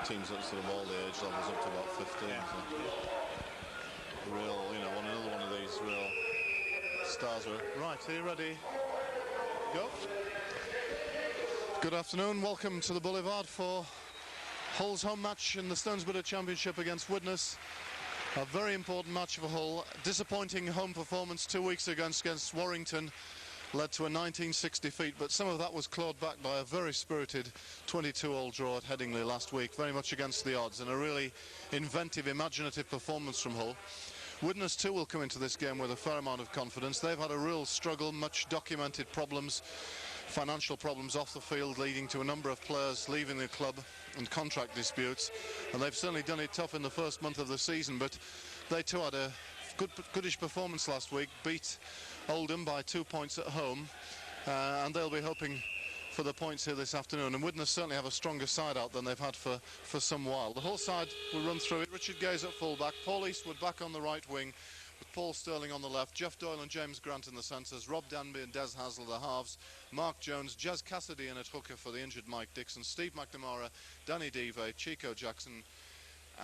teams at sort of all the age levels up to about 15. Yeah. So real, another one of these real stars. Right, are you ready? Go. Good afternoon, welcome to the Boulevard for Hull's home match in the Stonesborough Championship against Widnes. A very important match for Hull. Disappointing home performance 2 weeks ago against Warrington led to a 19-6 defeat, but some of that was clawed back by a very spirited 22-all draw at Headingley last week, very much against the odds, and a really inventive, imaginative performance from Hull. Widnes too will come into this game with a fair amount of confidence. They've had a real struggle, much documented problems, financial problems off the field, leading to a number of players leaving the club and contract disputes, and they've certainly done it tough in the first month of the season, but they too had a goodish performance last week, beat Oldham by 2 points at home, and they'll be hoping for the points here this afternoon. And Widnes certainly have a stronger side out than they've had for some while. The whole side will run through it. Richard Gay's at full-back, Paul Eastwood back on the right wing, with Paul Sterling on the left, Jeff Doyle and James Grant in the centres, Rob Danby and Des Hasler the halves, Mark Jones, Jazz Cassidy in at hooker for the injured Mike Dixon, Steve McNamara, Danny Deve, Chico Jackson,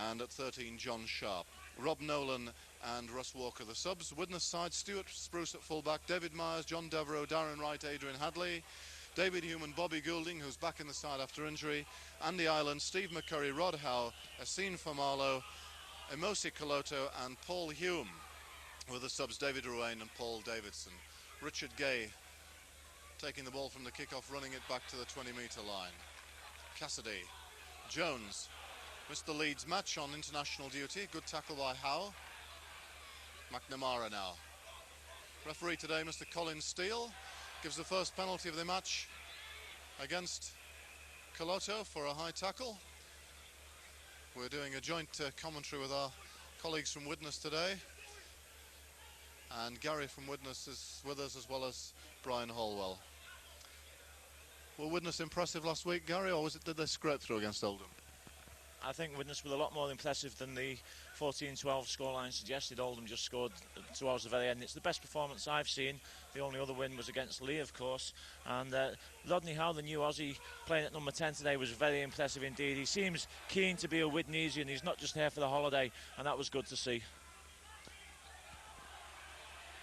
and at 13 John Sharp. Rob Nolan and Russ Walker the subs. Widnes side, Stuart Spruce at full-back, David Myers, John Devereux, Darren Wright, Adrian Hadley, David Human, Bobby Goulding, who's back in the side after injury, Andy Ireland, Steve McCurry, Rod Howe, Yassine Famalo, Emosi Coloto and Paul Hume, with the subs David Ruane and Paul Davidson. Richard Gay taking the ball from the kick-off, running it back to the 20-metre line. Cassidy, Jones missed the Leeds match on international duty. Good tackle by Howe. McNamara now. Referee today, Mr. Colin Steele, gives the first penalty of the match against Coloto for a high tackle. We're doing a joint commentary with our colleagues from Widnes today, and Gary from Widnes is with us, as well as Brian Holwell. Were Widnes impressive last week, Gary, or did they scrape through against Oldham? I think Widnes were a lot more impressive than the 14-12 scoreline suggested. Oldham just scored towards the very end. It's the best performance I've seen. The only other win was against Lee, of course. And Rodney Howe, the new Aussie, playing at number 10 today, was very impressive indeed. He seems keen to be a Widnesian. He's not just here for the holiday, and that was good to see.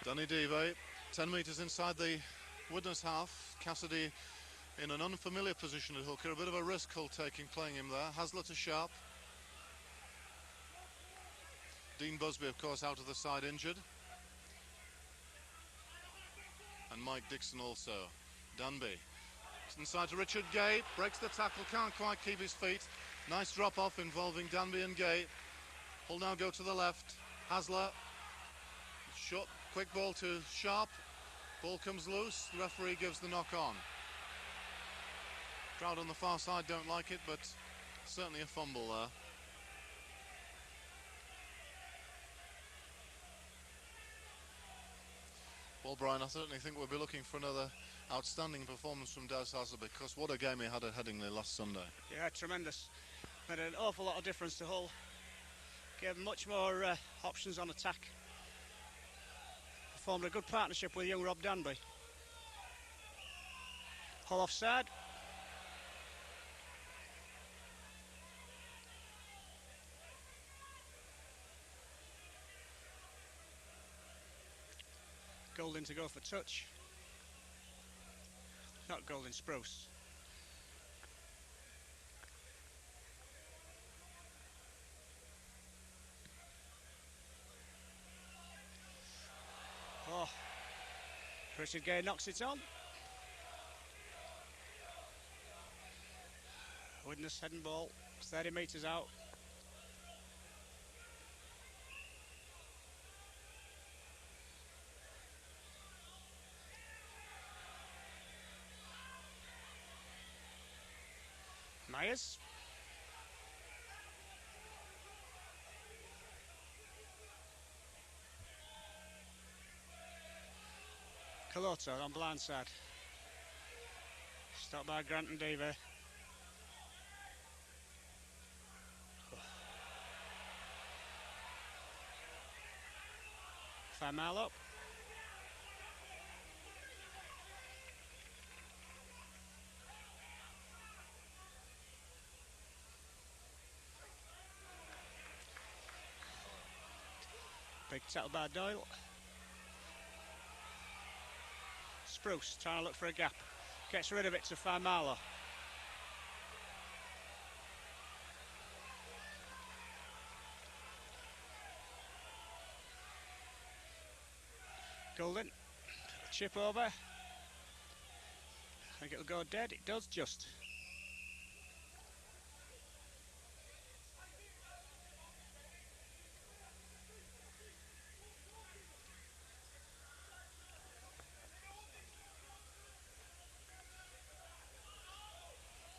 Danny Deve, 10 metres inside the Widnes half. Cassidy in an unfamiliar position at hooker, a bit of a risk Hull taking playing him there. Hasler to Sharp. Dean Busby, of course, out of the side injured. And Mike Dixon also. Danby. Inside to Richard Gay, breaks the tackle, can't quite keep his feet. Nice drop off involving Danby and Gay. Hull now go to the left. Hasler. Short, quick ball to Sharp. Ball comes loose, the referee gives the knock on. Crowd on the far side don't like it, but certainly a fumble there. Well, Brian, I certainly think we'll be looking for another outstanding performance from Des Hasler, because what a game he had at Headingley last Sunday. Yeah, tremendous. Made an awful lot of difference to Hull. Gave them much more options on attack. Formed a good partnership with young Rob Danby. Hull offside. Goulding to go for touch. Not Goulding, Spruce. Oh, Richard Gay knocks it on. Widnes heading ball, 30 metres out. Myers. Coloto on blind side. Stopped by Grant and Deve. 5 mile up. Big tackle by Doyle. Spruce trying to look for a gap. Gets rid of it to Faimalo. Golden. Chip over. I think it'll go dead. It does just.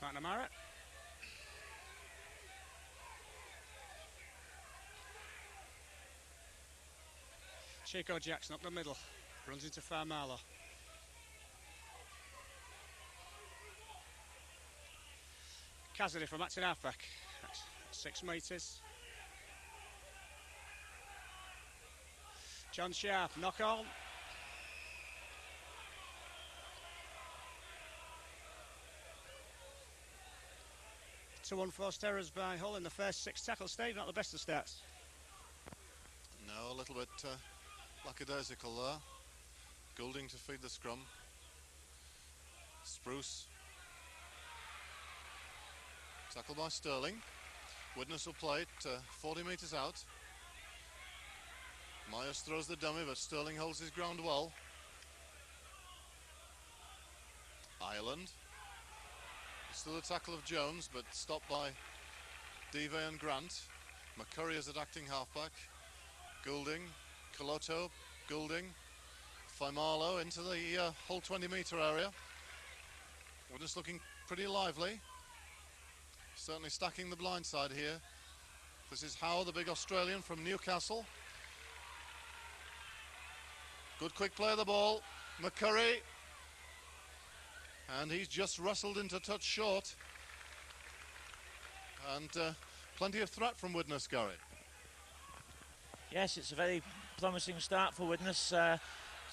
McNamara. Chico Jackson up the middle. Runs into Faimalo. Cassidy from Acton halfback. That's 6 metres. John Sharp, knock on. Two unforced errors by Hull in the first 6 tackles. Steve, not the best of starts. No, a little bit lackadaisical there. Goulding to feed the scrum. Spruce. Tackle by Sterling. Widnes will play it 40 metres out. Myers throws the dummy, but Sterling holds his ground well. Ireland. Still a tackle of Jones, but stopped by Dive and Grant. McCurry is at acting halfback. Goulding, Coloto, Goulding, Faimalo into the whole 20-metre area. We're just looking pretty lively. Certainly stacking the blind side here. This is Howe, the big Australian from Newcastle. Good quick play of the ball. McCurry. And he's just wrestled into touch short. And plenty of threat from Widnes, Gary. Yes, it's a very promising start for Widnes.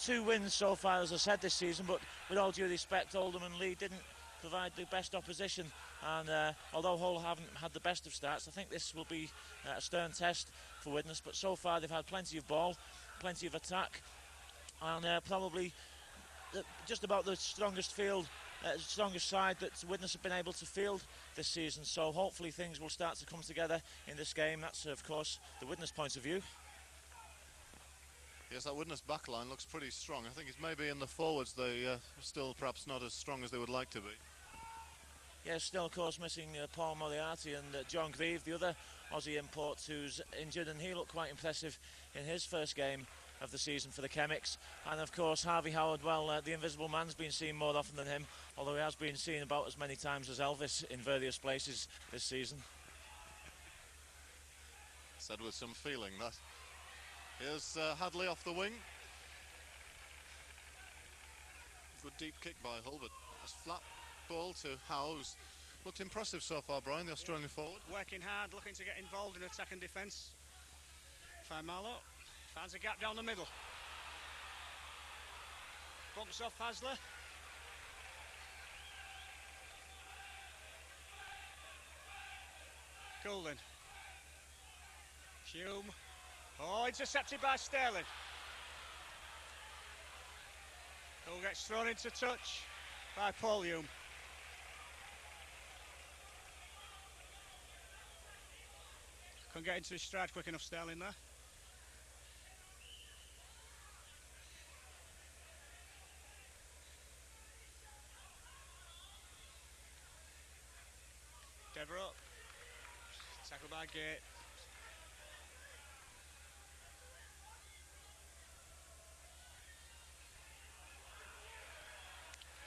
2 wins so far, as I said, this season, but with all due respect, Oldham and Lee didn't provide the best opposition. And although Hull haven't had the best of starts, I think this will be a stern test for Widnes. But so far, they've had plenty of ball, plenty of attack, and probably just about the strongest side that Widnes have been able to field this season. So hopefully things will start to come together in this game. That's, of course, the Widnes point of view. Yes, that Widnes backline looks pretty strong. I think it's maybe in the forwards they still perhaps not as strong as they would like to be. Yes, still, of course, missing Paul Moriarty and John Grieve, the other Aussie import who's injured, and he looked quite impressive in his first game of the season for the Chemics. And of course Harvey Howard, well, the invisible man's been seen more often than him, although he has been seen about as many times as Elvis in various places this season. Said with some feeling, that. Here's Hadley off the wing. Good deep kick by Hull, but it's flat ball to Howe, who's looked impressive so far, Brian, the Australian forward. Working hard, looking to get involved in attack and defence. Faimalo finds a gap down the middle. Bumps off Hasler. Goulding. Hume. Oh, intercepted by Sterling. Who gets thrown into touch by Paul Hume. Couldn't get into his stride quick enough, Sterling there. Devereux. Tackle by Gate.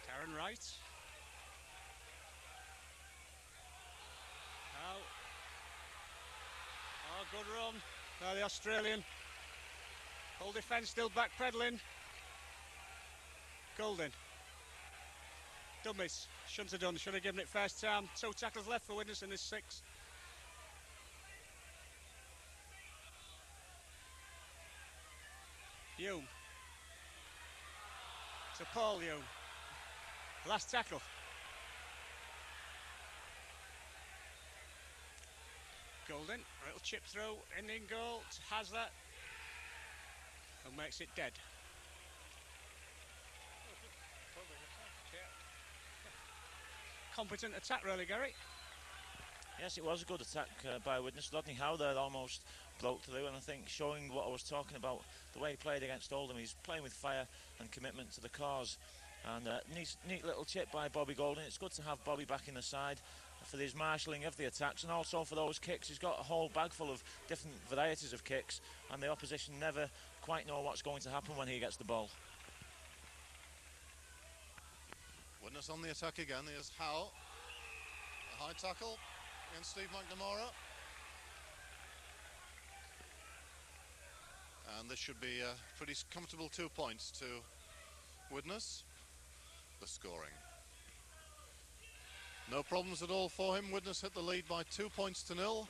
Darren Wright. Now. Oh, good run by the Australian. Full defence still backpedaling. Goulding. Dummies. Shouldn't have done. Should have given it first time. 2 tackles left for Widnes in this 6. Hume. To Paul Hume. Last tackle. Goulding, a little chip through, ending goal to Hasler. and makes it dead. Competent attack, really, Gary. Yes, it was a good attack by Widnes. Rodney Howe there almost broke through, and I think showing what I was talking about, the way he played against Oldham, he's playing with fire and commitment to the cause. And neat little chip by Bobby Golden. It's good to have Bobby back in the side for his marshalling of the attacks, and also for those kicks. He's got a whole bag full of different varieties of kicks, and the opposition never quite know what's going to happen when he gets the ball. Widnes on the attack again. Here's Howe. A high tackle against Steve McNamara. And this should be a pretty comfortable 2 points to Widnes. The scoring. No problems at all for him. Widnes hit the lead by 2 points to 0.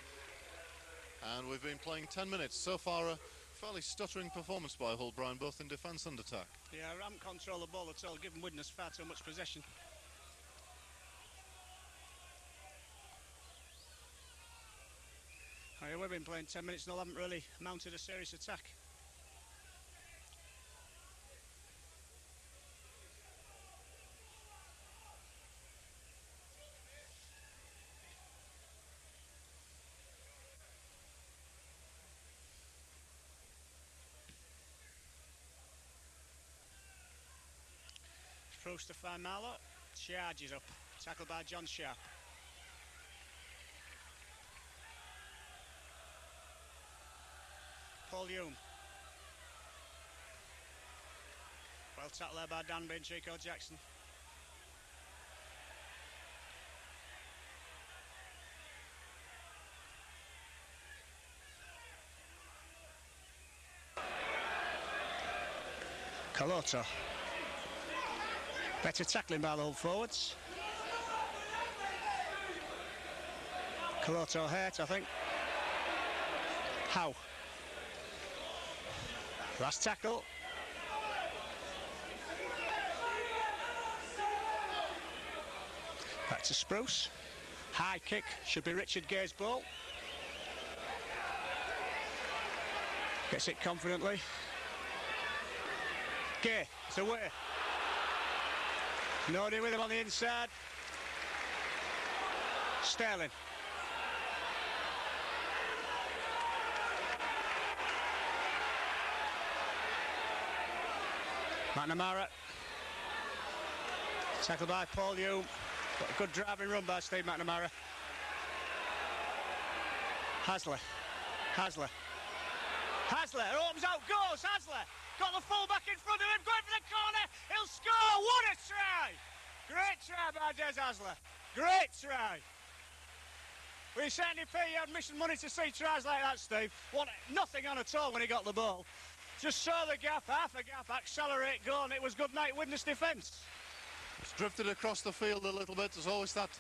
And we've been playing 10 minutes. So far, a fairly stuttering performance by Hull, Brian, both in defence and attack. Yeah, I haven't controlled the ball at all, giving Widnes far too much possession. Oh, yeah, we've been playing 10 minutes and haven't really mounted a serious attack. Proust to find Marlow, charges up, tackled by John Sharp. Paul Hume. Well tackled there by Danby and Chico Jackson. Caloto. Better tackling by the Hull forwards. Caloto hurt, I think. Howe. Last tackle. Back to Spruce. High kick, should be Richard Gay's ball. Gets it confidently. Gay, it's away. Nobody with him on the inside. Sterling. McNamara. Tackled by Paul Hume. Got a good driving run by Steve McNamara. Hasler. Hasler. Hasler. Arms out, goes. Hasler. Got the full-back in front of him, going for the corner. He'll score. What a try! Great try by Des Hasler. Great try. We certainly pay your admission money to see tries like that, Steve. Nothing on at all when he got the ball. Just saw the gap, half a gap, accelerate, go, and it was good night Widnes defence. It's drifted across the field a little bit. There's always that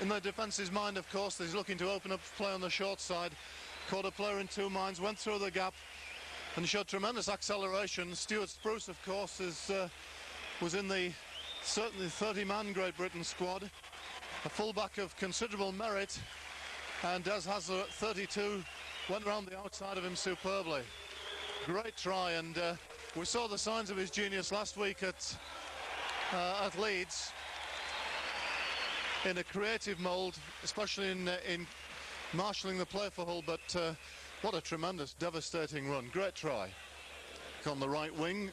in the defence's mind, of course. He's looking to open up play on the short side. Caught a player in two minds, went through the gap and showed tremendous acceleration. Stuart Spruce, of course, was in the certainly 30-man Great Britain squad. A fullback of considerable merit, and Des Hasler at 32 went round the outside of him superbly. Great try, and we saw the signs of his genius last week at Leeds in a creative mould, especially in marshalling the play for Hull, but what a tremendous, devastating run. Great try. On the right wing,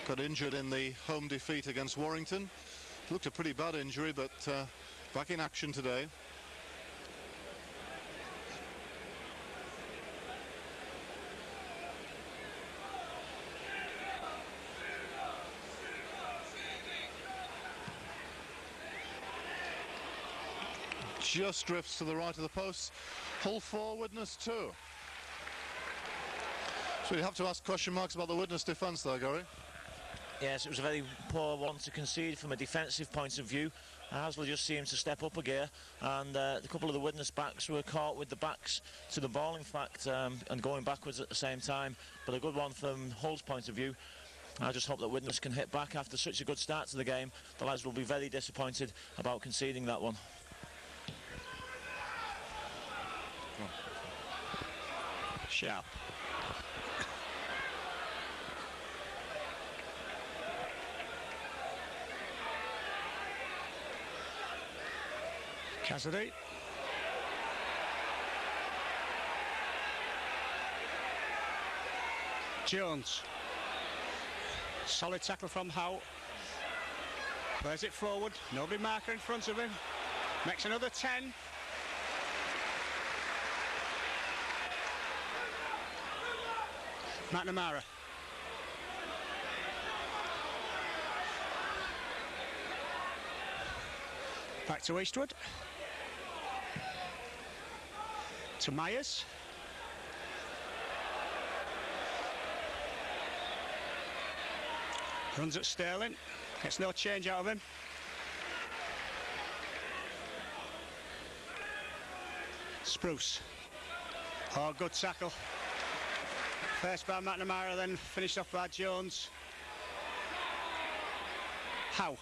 got injured in the home defeat against Warrington. Looked a pretty bad injury, but back in action today. Just drifts to the right of the post. Hull 4, Widnes 2. So we have to ask question marks about the Widnes defence there, Gary. Yes, it was a very poor one to concede from a defensive point of view. Hasler just seemed to step up a gear, and a couple of the Widnes backs were caught with the backs to the ball, in fact, and going backwards at the same time. But a good one from Hull's point of view. I just hope that Widnes can hit back after such a good start to the game. The lads will be very disappointed about conceding that one. Sharp. Cassidy. Jones. Solid tackle from Howe. Plays it forward. Nobody marker in front of him. Makes another 10. McNamara. Back to Eastwood. To Myers. Runs at Sterling. Gets no change out of him. Spruce. Oh, good tackle. First by McNamara, then finished off by Jones. Howe.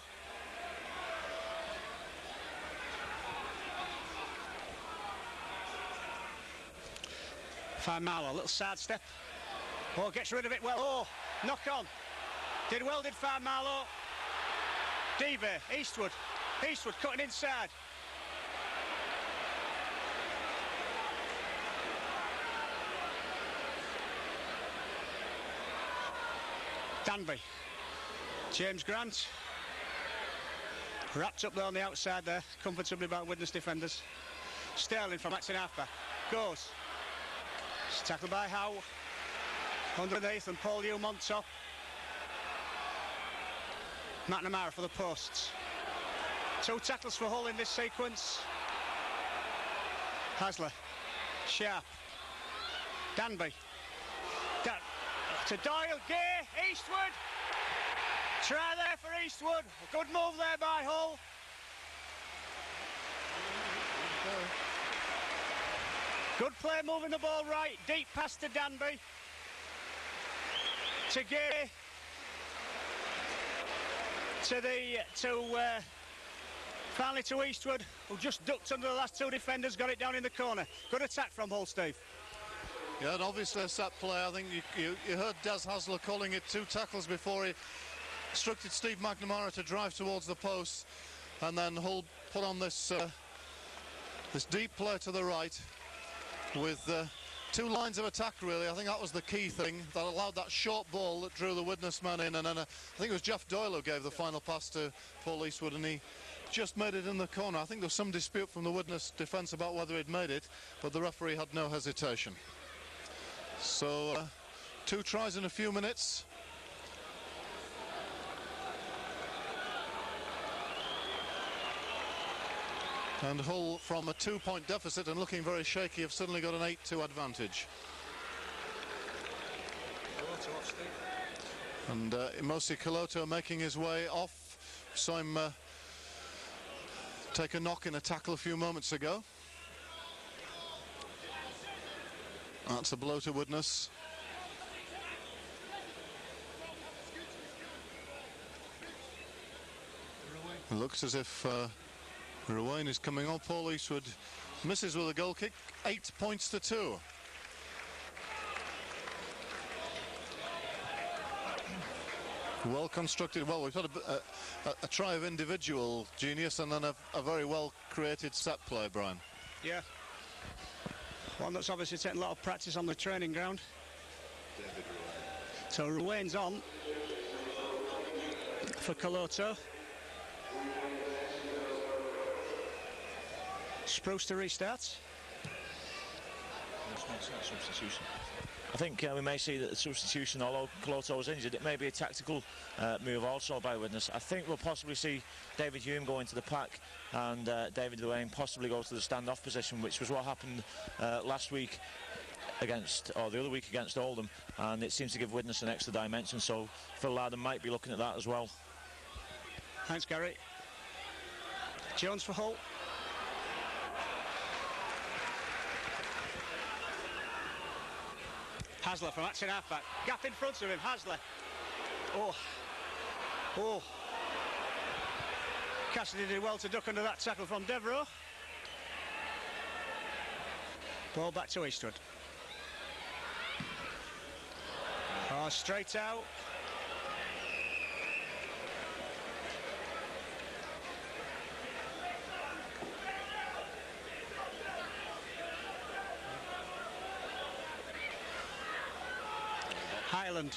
Fine Marlow, a little side step. Oh, gets rid of it well. Oh, knock on. Did well, did Fine Marlow. Dever, Eastwood. Eastwood cutting inside. Danby. James Grant. Wrapped up there on the outside there, comfortably by Widnes defenders. Sterling from that's in halfback. Goes. It's tackled by Howe. Underneath and Paul Hume on top. McNamara for the posts. 2 tackles for Hull in this sequence. Hasler. Sharp. Danby. To Doyle. Gay. Eastwood. Try there for Eastwood. A good move there by Hull. Good play moving the ball right. Deep pass to Danby. To Gay. Finally to Eastwood, who just ducked under the last 2 defenders, got it down in the corner. Good attack from Hull, Steve. Yeah, and obviously a set play. I think you heard Des Hasler calling it 2 tackles before he instructed Steve McNamara to drive towards the post, and then Hull put on this this deep play to the right with 2 lines of attack, really. I think that was the key thing that allowed that short ball that drew the Widnes man in, and then I think it was Jeff Doyle who gave the final pass to Paul Eastwood, and he just made it in the corner. I think there was some dispute from the Widnes defence about whether he'd made it, but the referee had no hesitation. So 2 tries in a few minutes. And Hull, from a 2-point deficit and looking very shaky, have suddenly got an 8-2 advantage. And Imosi Koloto making his way off. Saw him take a knock in a tackle a few moments ago. That's a blow to Widnes. It looks as if Ruane is coming on. Paul Eastwood misses with a goal kick. 8 points to 2. Well constructed. Well, we've had a try of individual genius and then a very well created set play, Brian. Yeah. One that's obviously taken a lot of practice on the training ground. So Ruane's on for Koloto. Spruce to restart. Substitution. I think we may see that the substitution, although Koloto was injured, it may be a tactical move also by Widnes. I think we'll possibly see David Hume go into the pack and David Ruane possibly go to the standoff position, which was what happened last week against, or the other week against Oldham, and it seems to give Widnes an extra dimension, so Phil Larden might be looking at that as well. Thanks, Gary. Jones for Hull. Hasler from that's in halfback. Gap in front of him, Hasler. Oh. Cassidy did well to duck under that tackle from Devereux. Ball back to Eastwood. Oh, straight out. Ireland.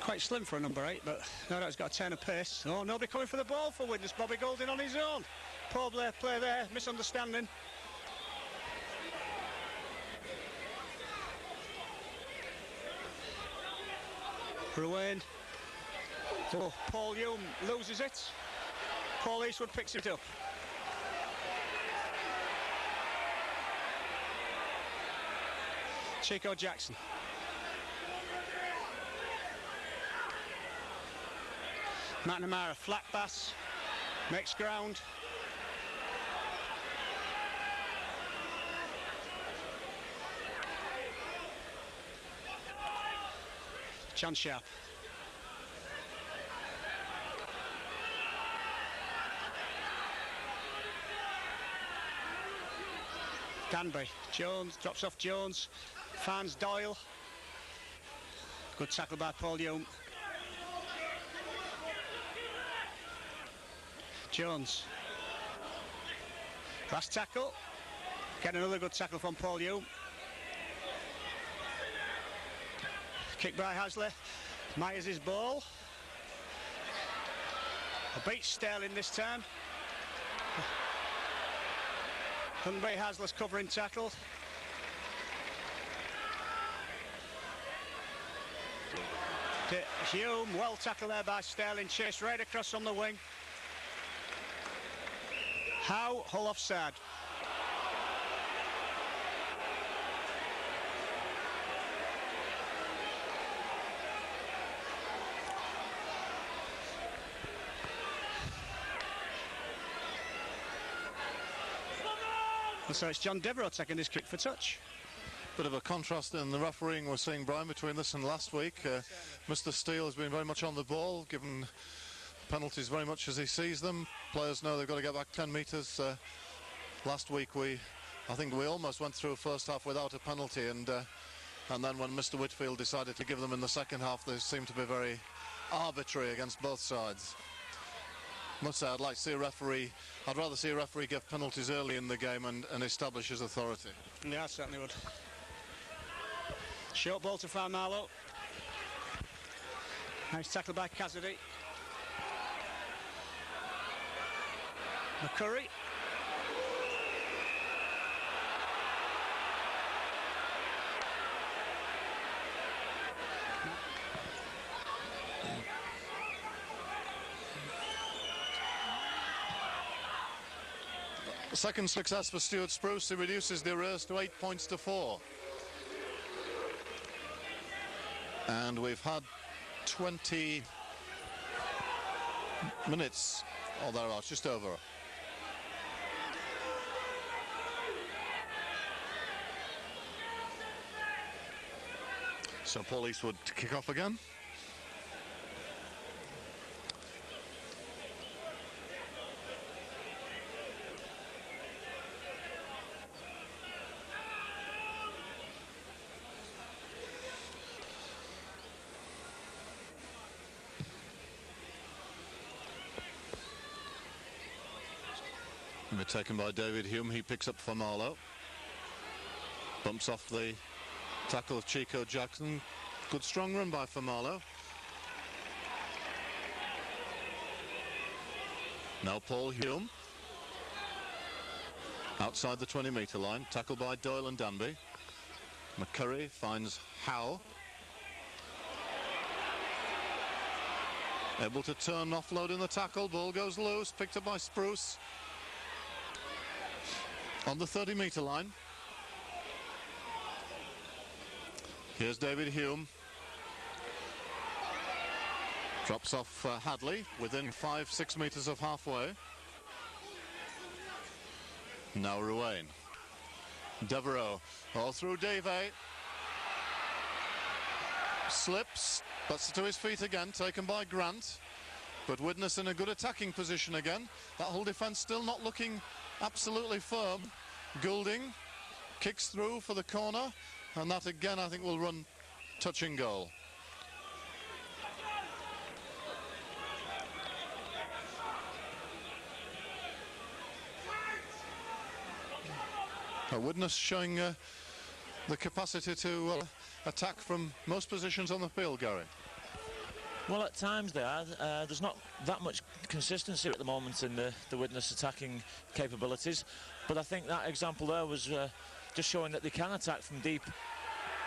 Quite slim for a number 8, but no doubt he's got a turn of pace. Oh, nobody coming for the ball for Widnes. Bobby Golding on his own. Poor play there, misunderstanding. Ruane. Oh, Paul Hume loses it. Paul Eastwood picks it up. Chico Jackson. McNamara, flat pass, makes ground. John Sharp. Danby, Jones, drops off Jones, finds Doyle. Good tackle by Paul Hume. Jones. Last tackle. Get another good tackle from Paul Hume. Kick by Hasley. Myers his ball. A beat Sterling this time. Hunbury Hasley's covering tackle. Hume, well tackled there by Sterling, chased right across on the wing. How? Hull offside. So it's John Devereux taking this kick for touch. Bit of a contrast in the refereeing we're seeing, Brian, between this and last week. Mr. Steele has been very much on the ball, given penalties very much as he sees them. Players know they've got to get back 10 metres. Last week I think we almost went through first half without a penalty, and then when Mr. Whitfield decided to give them in the second half, they seemed to be very arbitrary against both sides. Must say, I'd rather see a referee give penalties early in the game and establish his authority. Yeah, I certainly would. Short ball to Farmalo. Nice tackle by Cassidy. McCurry. Second success for Stuart Spruce. He reduces the arrears to 8 points to 4. And we've had 20 minutes, or thereabouts, just over. So Paul Eastwood to kick off again. Taken by David Hume. He picks up Farmalo. Bumps off the tackle of Chico Jackson. Good strong run by Farmalo. Now Paul Hume. Outside the 20-metre line. Tackled by Doyle and Danby. McCurry finds Howe. Able to turn, offload in the tackle. Ball goes loose. Picked up by Spruce. On the 30-metre line. Here's David Hume. Drops off Hadley within 5-6 metres of halfway. Now Ruane. Devereux all through Davey. Slips, but to his feet again, taken by Grant. But Widnes in a good attacking position again. That whole defence still not looking absolutely firm. Goulding kicks through for the corner, and that again I think will run touching goal. Widnes showing the capacity to attack from most positions on the field, Gary? Well, at times there's not that much consistency at the moment in the Widnes attacking capabilities, but I think that example there was just showing that they can attack from deep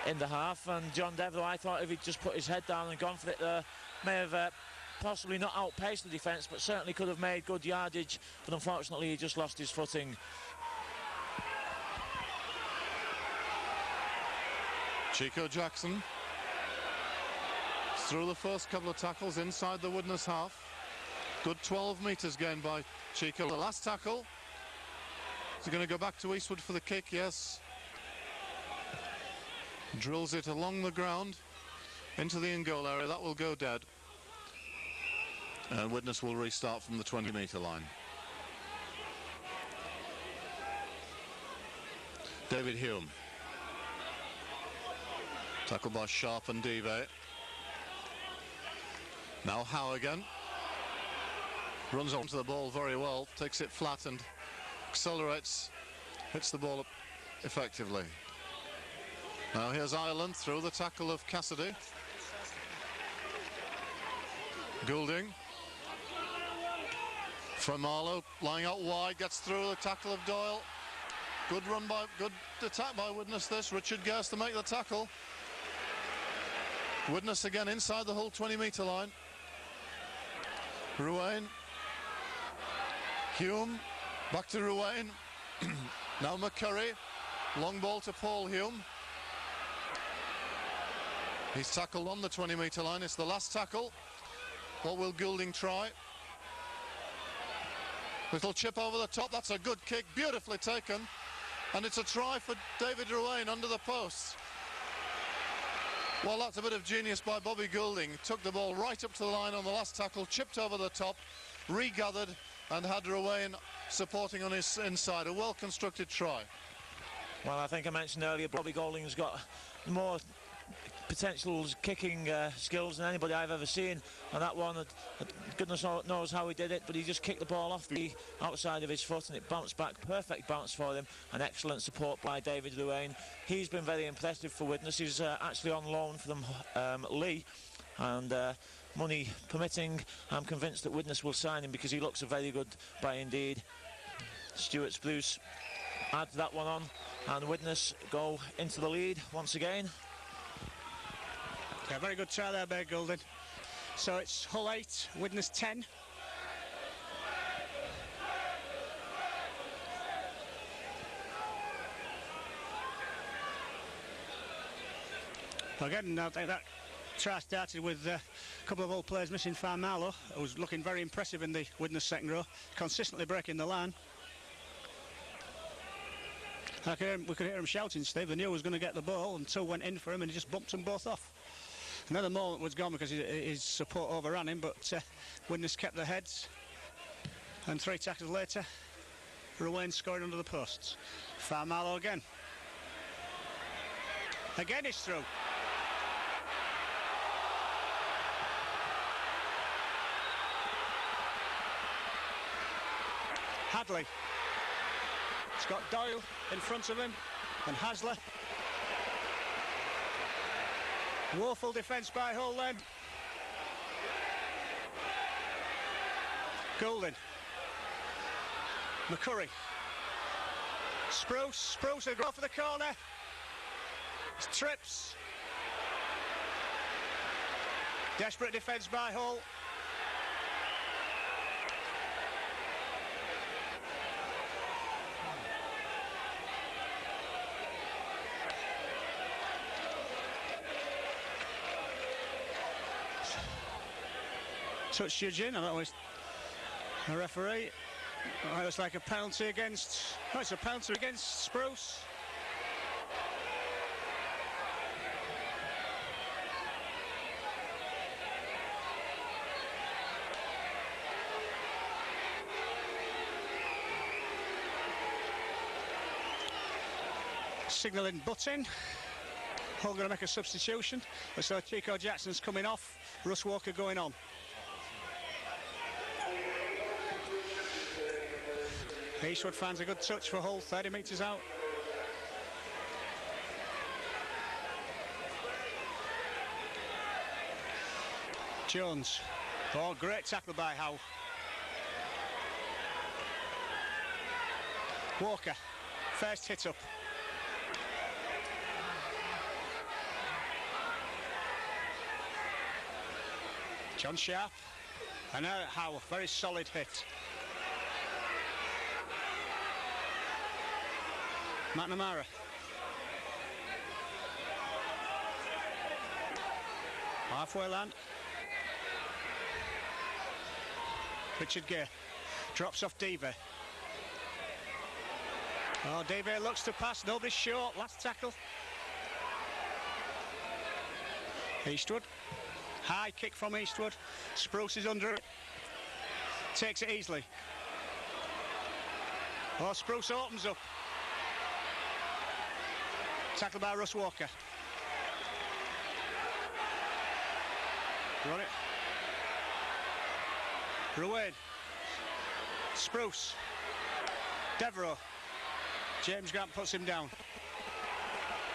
in the half. And John Devereux, I thought if he'd just put his head down and gone for it there, may have possibly not outpaced the defence, but certainly could have made good yardage, but unfortunately he just lost his footing. Chico Jackson through the first couple of tackles inside the Widnes half. Good 12 metres gained by Chico. The last tackle. Is he going to go back to Eastwood for the kick? Yes. Drills it along the ground into the in-goal area. That will go dead. And Widnes will restart from the 20-metre line. David Hume. Tackled by Sharp and Dive. Now Howe again. Runs onto the ball very well. Takes it flat and accelerates. Hits the ball up effectively. Now here's Ireland through the tackle of Cassidy. Goulding. From Marlowe, lying out wide, gets through the tackle of Doyle. Good attack by Widnes this. Richard Gerst to make the tackle. Widnes again inside the whole 20-metre line. Ruane. Hume. Back to Ruane. Now McCurry. Long ball to Paul Hume. He's tackled on the 20-metre line. It's the last tackle. What will Goulding try? Little chip over the top. That's a good kick. Beautifully taken. And it's a try for David Ruane under the post. Well, that's a bit of genius by Bobby Goulding. Took the ball right up to the line on the last tackle, chipped over the top, regathered, and had Ruane supporting on his inside. A well-constructed try. Well, I think I mentioned earlier, Bobby Goulding's got more potential kicking skills than anybody I've ever seen, and that one, goodness knows how he did it, but he just kicked the ball off the outside of his foot and it bounced back. Perfect bounce for him, and excellent support by David Ruane. He's been very impressive for Widnes. He's actually on loan from Lee, and money permitting, I'm convinced that Widnes will sign him because he looks a very good buy indeed. Stuart Spruce adds that one on, and Widnes go into the lead once again. Yeah, very good try there by Goulding. So it's Hull 8, Widnes 10. Again, I think that try started with a couple of old players missing. Farmalo, who was looking very impressive in the Widnes second row, consistently breaking the line. We could hear him shouting, Steve. They knew he was going to get the ball, and two went in for him, and he just bumped them both off. Another moment was gone because his support overran him, but Widnes kept their heads. And 3 tackles later, Ruane scored under the posts. Farmalo again. Again he's through. Hadley. He's got Doyle in front of him, and Hasler. Woeful defence by Hull then. Goulding. McCurry. Spruce will go for the corner. It's trips. Desperate defence by Hull. Touch judging, and that was a referee. Oh, it was like a penalty against. Oh, it's a penalty against Spruce. Signalling butting. Hull going to make a substitution. So Chico Jackson's coming off. Russ Walker going on. Eastwood finds a good touch for Hull, 30 metres out. Jones. Oh, great tackle by Howe. Walker. First hit up. John Sharp. And now Howe. Very solid hit. McNamara. Halfway land. Richard Gay drops off Diva. Oh, Diva looks to pass. Nobody's short. Last tackle. Eastwood. High kick from Eastwood. Spruce is under it. Takes it easily. Oh, Spruce opens up. Tackled by Russ Walker. Run it. Ruane. Spruce. Devereux. James Grant puts him down.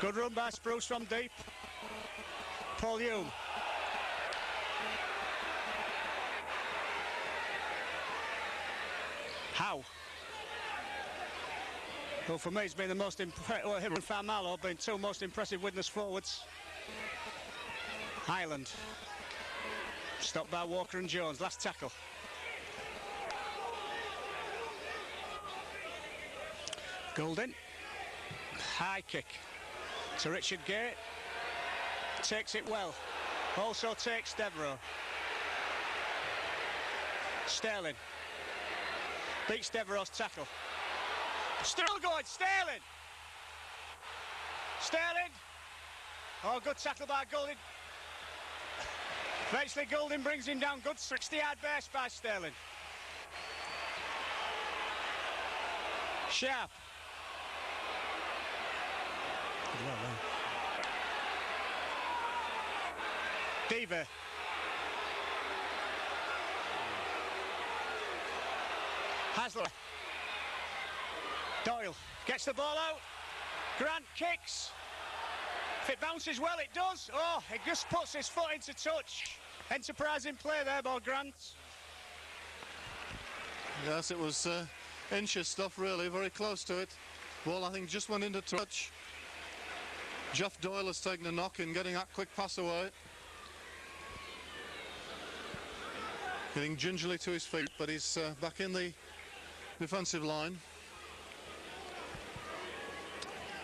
Good run by Spruce from deep. Paul Hume. Howe. Well, for me, he's been the most impressive. Well, him and Farmalo have been two most impressive Widnes forwards. Highland. Stopped by Walker and Jones. Last tackle. Goulding. High kick to Richard Gate. Takes it well. Also takes Devereux. Sterling. Beats Devereux's tackle. Still going, Sterling! Sterling! Oh, good tackle by Goulding. Eventually Goulding brings him down. Good 60-yard burst by Sterling. Sharp. Diva. Hasler. Doyle gets the ball out. Grant kicks. If it bounces well, it does. Oh, it just puts his foot into touch. Enterprising play there by Grant. Yes, it was inches stuff, really, very close to it. Ball, I think, just went into touch. Jeff Doyle has taken a knock in getting that quick pass away. Getting gingerly to his feet, but he's back in the defensive line.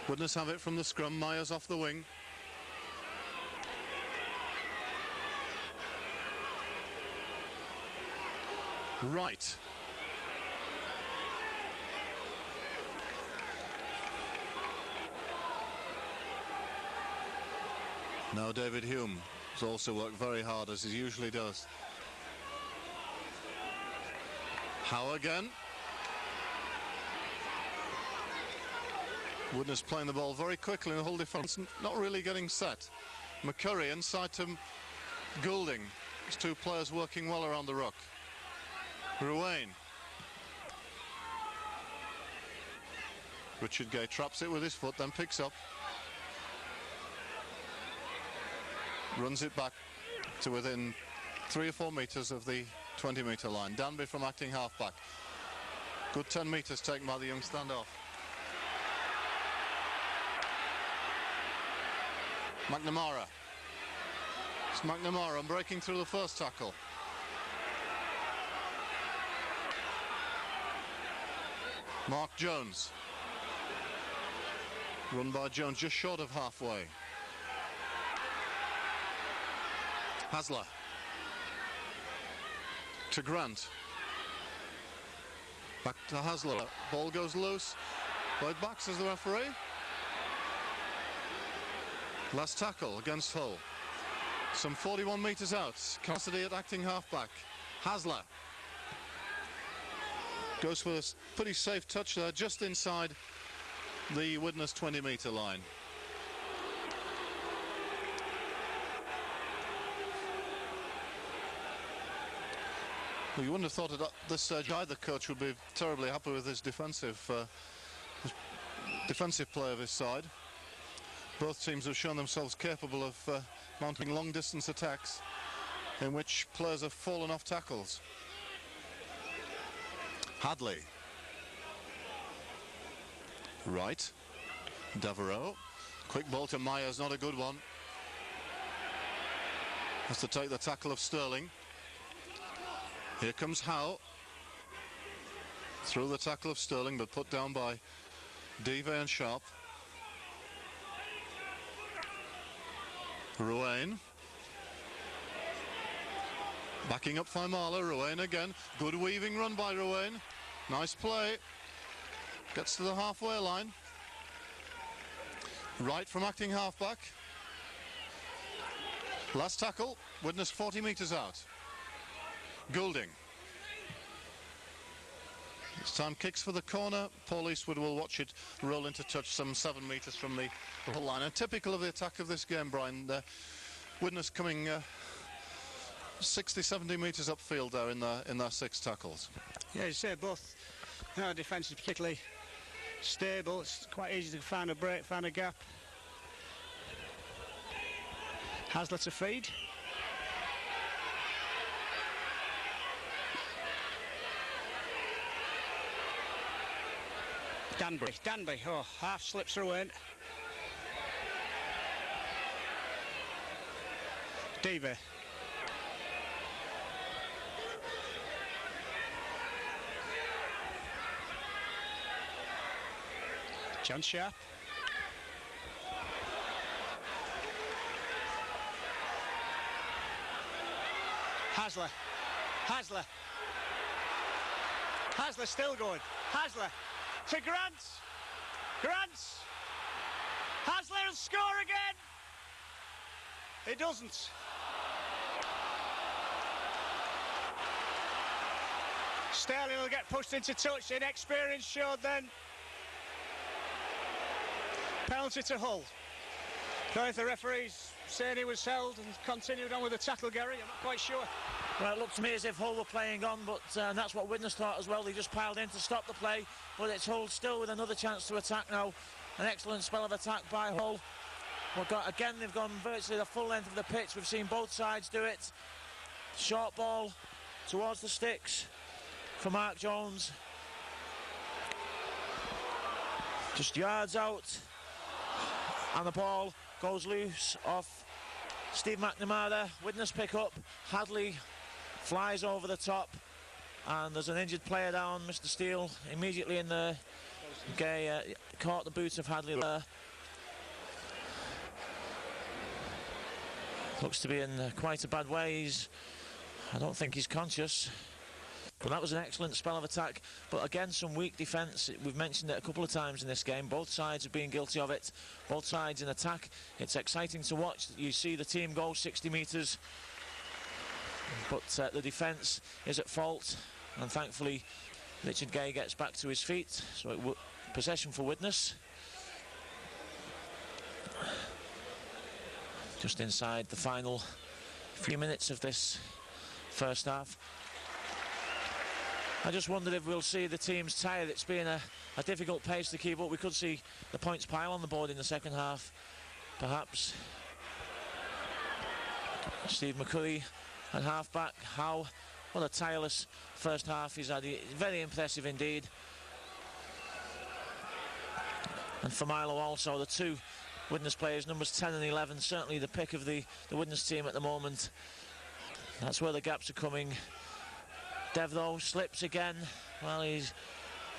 Widnes have it from the scrum. Myers off the wing. Right. Now David Hume has also worked very hard, as he usually does. Howe again. Widnes playing the ball very quickly in the whole defence, not really getting set. McCurry inside to Goulding. These two players working well around the ruck. Ruane. Richard Gay traps it with his foot, then picks up. Runs it back to within 3 or 4 metres of the 20-metre line. Danby from acting half-back. Good 10 metres taken by the young standoff. McNamara. It's McNamara breaking through the first tackle. Mark Jones. Run by Jones just short of halfway. Hasler. To Grant. Back to Hasler. Ball goes loose. Right back, says the referee. Last tackle against Hull. Some 41 metres out. Cassidy at acting halfback. Hasler. Goes for a pretty safe touch there, just inside the Widnes 20-metre line. Well, you wouldn't have thought at this stage either coach would be terribly happy with his defensive play of his side. Both teams have shown themselves capable of mounting long-distance attacks. in which players have fallen off tackles. Hadley. Right. Devereaux. Quick ball to Myers, not a good one. Has to take the tackle of Sterling. Here comes Howe. Through the tackle of Sterling, but put down by Dive and Sharp. Ruane. Backing up Faimala. Ruane again. Good weaving run by Ruane. Nice play. Gets to the halfway line. Right from acting halfback. Last tackle. Widnes 40 metres out. Goulding. This time kicks for the corner. Paul Eastwood will watch it roll into touch some 7 metres from the goal line. And typical of the attack of this game, Brian. Widnes coming 60, 70 metres upfield there in their 6 tackles. Yeah, you say both. No, defence is particularly stable. It's quite easy to find a break, find a gap. Hasler to feed. Danby, oh, half slips through in. Dive. John Sharp. Hasler still going. Hasler to Grant. Hasler will score again. He doesn't. Sterling will get pushed into touch. Inexperience showed then. Penalty to Hull. Don't know if the referee's saying he was held and continued on with the tackle, Gary. I'm not quite sure. Well, it looked to me as if Hull were playing on, but and that's what Widnes thought as well. They just piled in to stop the play, but it's Hull still with another chance to attack now. An excellent spell of attack by Hull. They've gone virtually the full length of the pitch. We've seen both sides do it. Short ball towards the sticks for Mark Jones. Just yards out, and the ball goes loose off Steve McNamara. Widnes pick up. Hadley flies over the top, and there's an injured player down. Mr. Steele immediately in there. Gay caught the boot of Hadley there. Looks to be in quite a bad way. I don't think he's conscious. But that was an excellent spell of attack. But again, some weak defence. We've mentioned it a couple of times in this game. Both sides have been guilty of it. Both sides in attack. It's exciting to watch. You see the team go 60 metres. But the defence is at fault. And thankfully, Richard Gay gets back to his feet. So possession for Widnes. Just inside the final few minutes of this first half. I just wondered if we'll see the teams tired. It's been a difficult pace to keep up. We could see the points pile on the board in the second half, perhaps. Steve McCurry at half-back. Howe, what a tireless first half he's had. Very impressive indeed. And for Milo also, the two Widnes players, numbers 10 and 11, certainly the pick of the Widnes team at the moment. That's where the gaps are coming. Devereaux slips again. Well, he's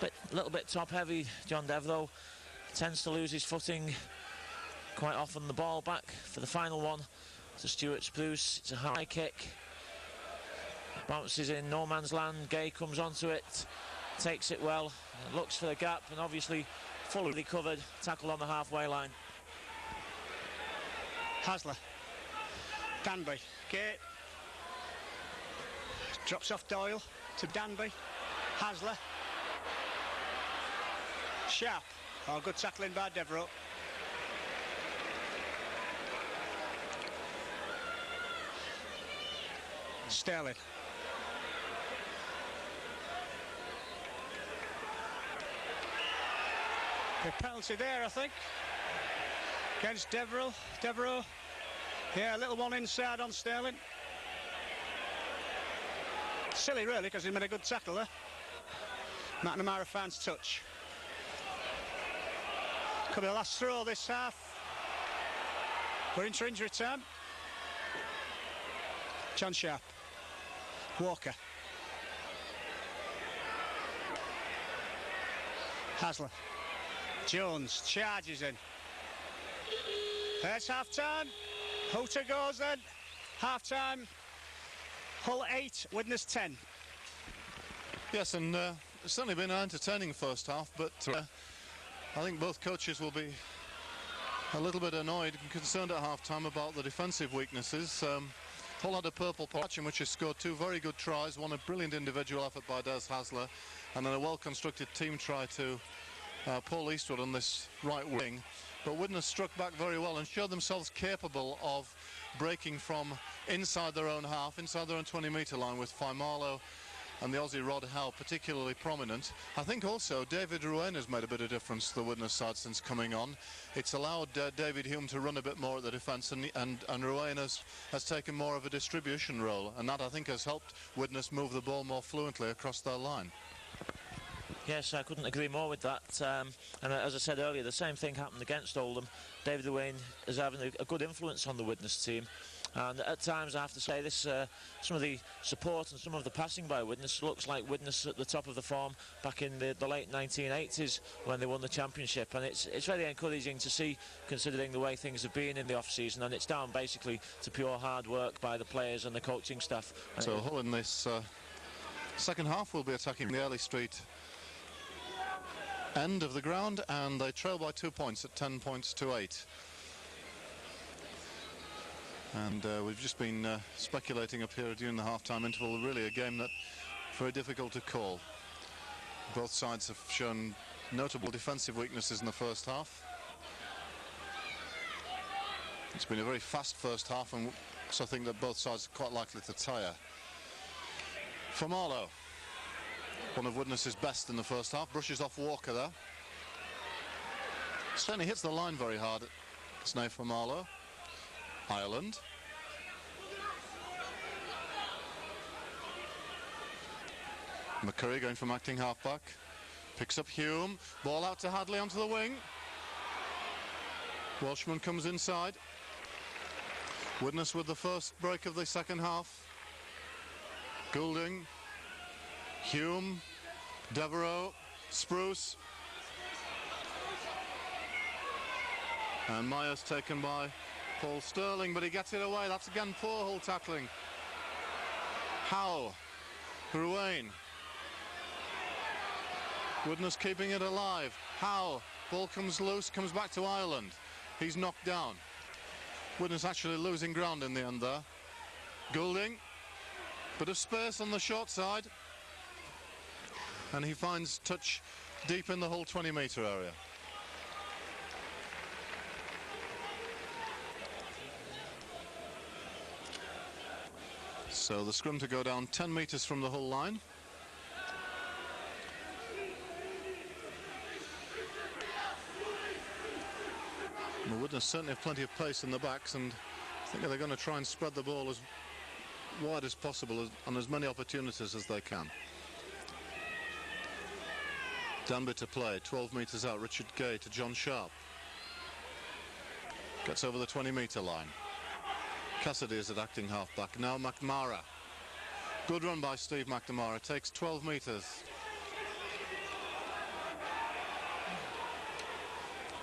a little bit top heavy. John Devereaux tends to lose his footing quite often. The ball back for the final one to Stuart Spruce. It's a high kick. Bounces in no man's land. Gay comes onto it, takes it well, looks for the gap, and obviously fully covered. Tackle on the halfway line. Hasler. Danby. Gay. Drops off Doyle to Danby. Hasler. Sharp. Oh, good tackling by Devereaux. Sterling. A penalty there, I think, against Devereaux. Yeah, a little one inside on Sterling. Silly, really, because he made a good tackle there. McNamara finds touch. Could be the last throw this half. We're into injury time. John Sharp. Walker. Hasler. Jones charges in. There's half-time. Hooter goes then. Half-time. Hull 8, Widnes 10. Yes, and it's certainly been an entertaining first half, but I think both coaches will be a little bit annoyed and concerned at half-time about the defensive weaknesses. Hull had a purple patch in which he scored 2 very good tries, one a brilliant individual effort by Des Hasler, and then a well-constructed team try to Paul Eastwood on this right wing. But Widnes struck back very well and showed themselves capable of breaking from inside their own half, inside their own 20-metre line, with Faimalo and the Aussie Rod Howe particularly prominent. I think also David Ruane has made a bit of difference to the Widnes side since coming on. It's allowed David Hume to run a bit more at the defence, and Ruane has taken more of a distribution role, and that I think has helped Widnes move the ball more fluently across their line. Yes, I couldn't agree more with that. And as I said earlier, the same thing happened against Oldham. David Ruane is having a good influence on the Widnes team. And at times, I have to say, this some of the support and some of the passing by Widnes looks like Widnes at the top of the form back in the late 1980s when they won the championship. And it's very encouraging to see, considering the way things have been in the off-season. And it's down basically to pure hard work by the players and the coaching staff. So Hull in this second half will be attacking the Early Street end of the ground, and they trail by 2 points at 10 points to 8. And we've just been speculating up here during the half-time interval. Really a game that very difficult to call. Both sides have shown notable defensive weaknesses in the first half. It's been a very fast first half, and so I think that both sides are quite likely to tire. Faimalo, one of Widnes' best in the first half, brushes off Walker there. Certainly hits the line very hard, Snay Faimalo. Ireland. McCurry going from acting halfback. Picks up Hume. Ball out to Hadley onto the wing. Welshman comes inside. Widnes with the first break of the second half. Goulding. Hume. Devereaux. Spruce. And Myers taken by Paul Sterling, but he gets it away. That's again poor Hull tackling. Howe. Ruane. Widnes keeping it alive. Howe. Ball comes loose, comes back to Ireland. He's knocked down. Widnes actually losing ground in the end there. Goulding. Bit of space on the short side. And he finds touch deep in the Hull 20-metre area. So the scrum to go down 10 metres from the Hull line. Well, Widnes certainly have plenty of pace in the backs, and I think they're going to try and spread the ball as wide as possible on as many opportunities as they can. Danby to play, 12 metres out. Richard Gay to John Sharp. Gets over the 20-metre line. Cassidy is at acting half-back. Now McNamara. Good run by Steve McNamara. Takes 12 metres.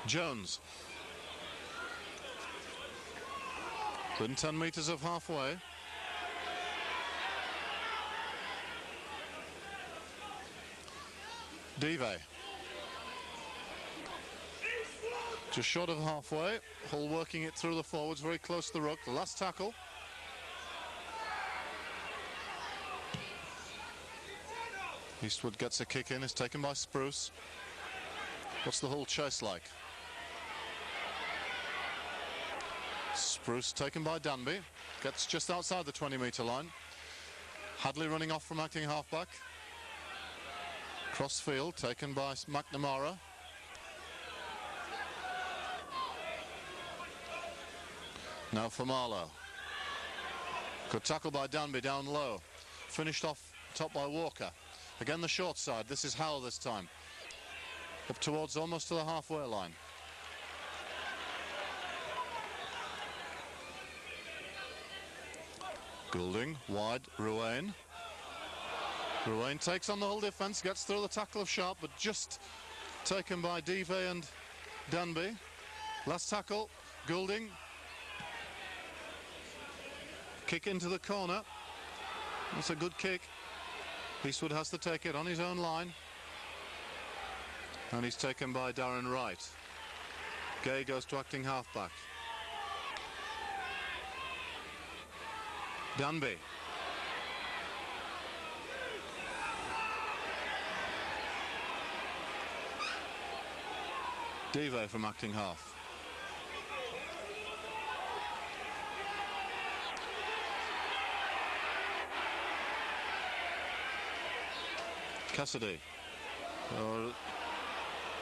Jones. Within 10 metres of halfway. Dive. Just short of halfway. Hull working it through the forwards, very close to the ruck. The last tackle. Eastwood gets a kick in. It's taken by Spruce. What's the Hull chase like? Spruce taken by Danby. Gets just outside the 20-metre line. Hadley running off from acting halfback. Cross field taken by McNamara. Now Faimalo. Good tackle by Danby down low. Finished off topped by Walker. Again the short side, this is Howell this time. Up towards almost to the halfway line. Goulding, wide, Ruane. Ruane takes on the whole defence, gets through the tackle of Sharp, but just taken by Dive and Danby. Last tackle, Goulding. Kick into the corner. That's a good kick. Eastwood has to take it on his own line. And he's taken by Darren Wright. Gay goes to acting halfback. Danby. Dive from acting half. Cassidy.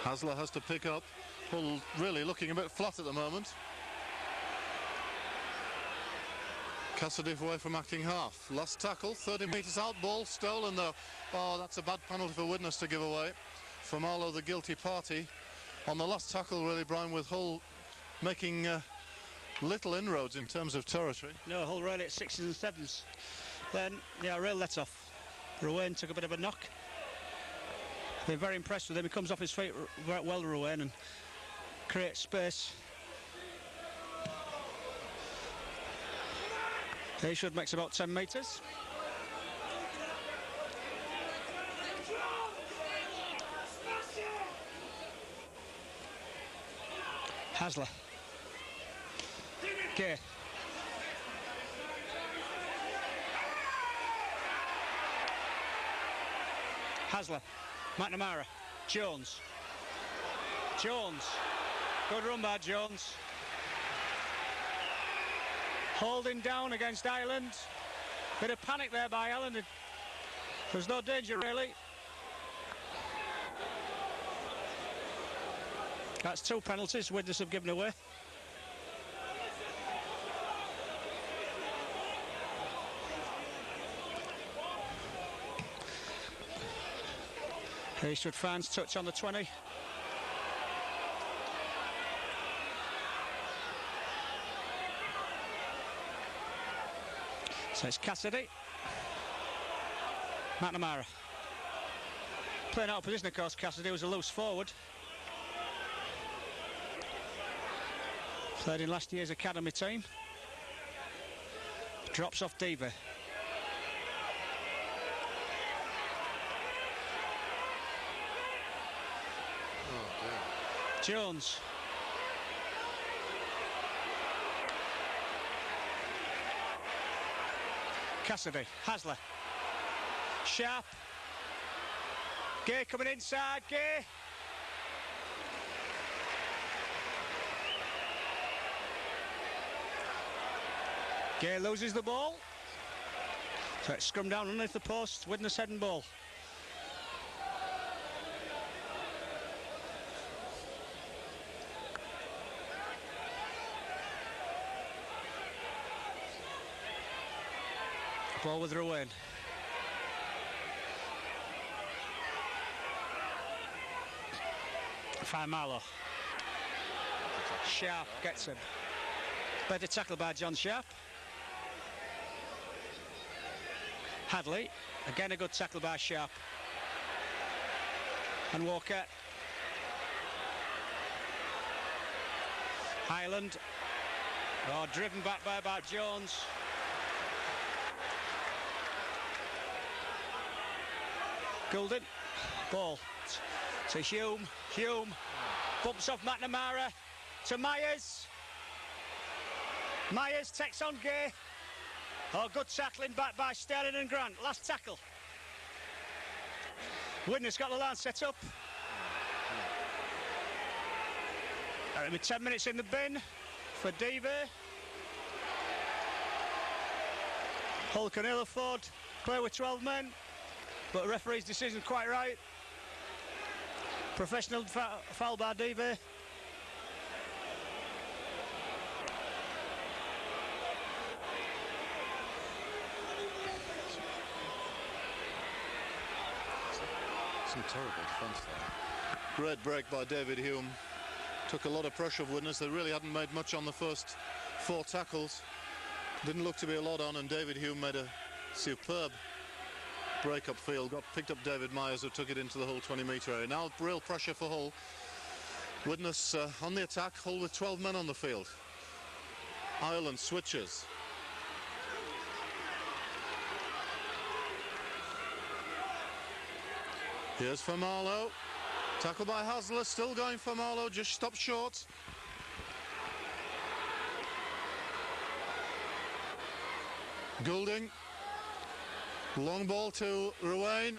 Hasler has to pick up. Hull really looking a bit flat at the moment. Cassidy away from acting half. Last tackle, 30 metres out, ball stolen though. Oh, that's a bad penalty for Widnes to give away. For Marlow, the guilty party. On the last tackle, really, Brian, with Hull making little inroads in terms of territory. No, Hull really at 6s and 7s. Then, yeah, rail let off. Ruane took a bit of a knock. They're very impressed with him. He comes off his feet well, Ruane, and creates space. He should makes about 10 metres. Hasler. Gay. Hasler. McNamara. Jones. Jones. Good run by Jones. Holding down against Ireland. Bit of panic there by Ireland. There's no danger really. That's 2 penalties Widnes have given away. Eastwood fans touch on the 20. So it's Cassidy. McNamara. Playing out of position, of course, Cassidy was a loose forward. Played in last year's academy team. Drops off Diva. Jones. Cassidy. Hasler. Sharp. Gay coming inside. Gay. Gay loses the ball. So it's scrummed down underneath the post. Widnes head and ball. Ball with Ruane. Fine Marlow. Sharp gets him. Better tackle by John Sharp. Hadley. Again a good tackle by Sharp. And Walker. Ireland. Oh, driven back by Jones. Goulding. Ball to Hume. Hume bumps off McNamara to Myers. Myers takes on Gay. Oh, good tackling back by Sterling and Grant. Last tackle. Widnes got the line set up. With 10 minutes in the bin for Diva. Hull can ill afford play with 12 men. But the referee's decision quite right. Professional foul by Diva. Some terrible defence there. Great break by David Hume. Took a lot of pressure of Widnes. They really hadn't made much on the first 4 tackles. Didn't look to be a lot on, and David Hume made a superb break up field. Picked up David Myers, who took it into the Hull 20-metre area. Now real pressure for Hull. Widnes on the attack. Hull with 12 men on the field. Ireland switches. Here's for Marlowe. Tackle by Hasler, still going for Marlowe, just stopped short. Goulding. Long ball to Ruane.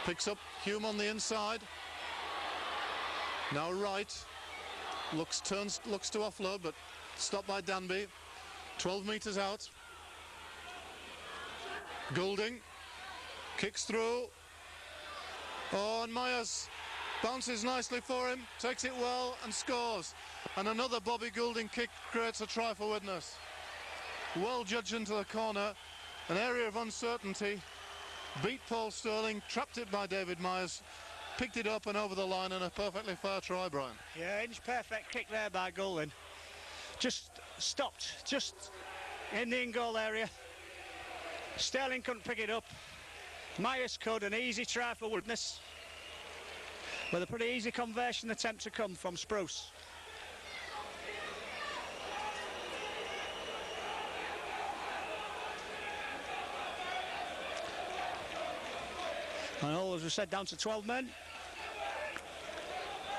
Picks up Hume on the inside. Now Wright. Looks to offload, but stopped by Danby. 12 metres out. Goulding. Kicks through. Oh, and Myers bounces nicely for him, takes it well and scores. And another Bobby Goulding kick creates a try for Widnes. Well judged into the corner, an area of uncertainty. Beat Paul Sterling, trapped it by David Myers, picked it up and over the line, and a perfectly fair try, Brian. Yeah, inch perfect kick there by Goulding. Just stopped, just in the in-goal area. Sterling couldn't pick it up. Myers could, an easy try for Widnes, with a pretty easy conversion attempt to come from Spruce. And all, as we said, down to 12 men.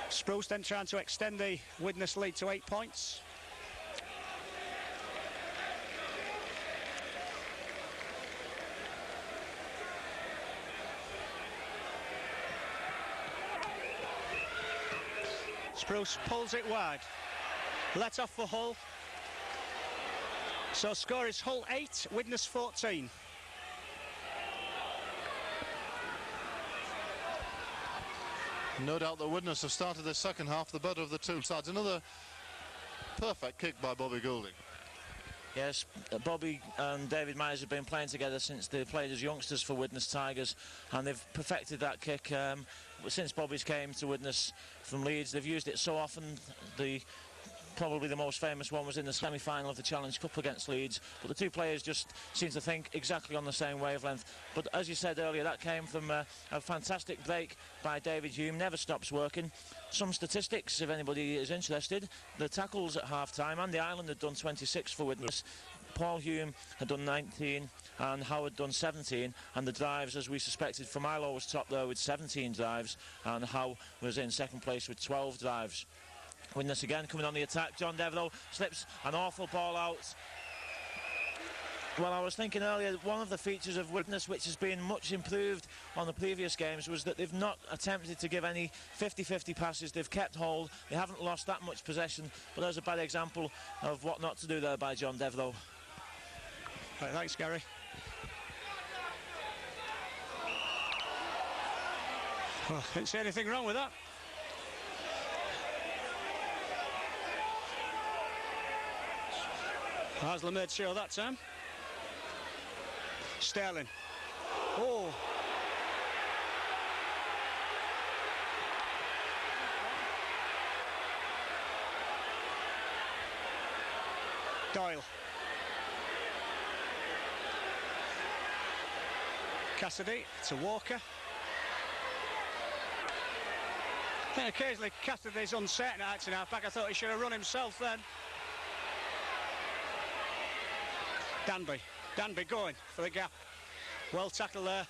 Spruce then trying to extend the Widnes lead to 8 points. Spruce pulls it wide. Let off for Hull. So score is Hull 8, Widnes 14. No doubt that Widnes have started the second half the better of the two sides. Another perfect kick by Bobby Goulding. Yes, Bobby and David Myers have been playing together since they played as youngsters for Widnes Tigers, and they've perfected that kick since Bobby's came to Widnes from Leeds. They've used it so often. Probably the most famous one was in the semi-final of the Challenge Cup against Leeds, but the two players just seem to think exactly on the same wavelength. But as you said earlier, that came from a fantastic break by David Hume. Never stops working. Some statistics, if anybody is interested: the tackles at half-time, Andy Ireland had done 26 for Widnes, Paul Hume had done 19, and Howard done 17, and the drives, as we suspected, from Milo was top there with 17 drives, and Howe was in second place with 12 drives. Widnes again coming on the attack. John Devereux slips an awful ball out. Well, I was thinking earlier, one of the features of Widnes, which has been much improved on the previous games, was that they've not attempted to give any 50-50 passes. They've kept hold. They haven't lost that much possession, but there's a bad example of what not to do there by John Devereux. Right, thanks, Gary. Well, didn't see anything wrong with that. Hasler made sure that time. Sterling. Oh. Doyle. Cassidy to Walker. And occasionally Cassidy's uncertain at in half back. I thought he should have run himself then. Danby going for the gap. Well tackled there.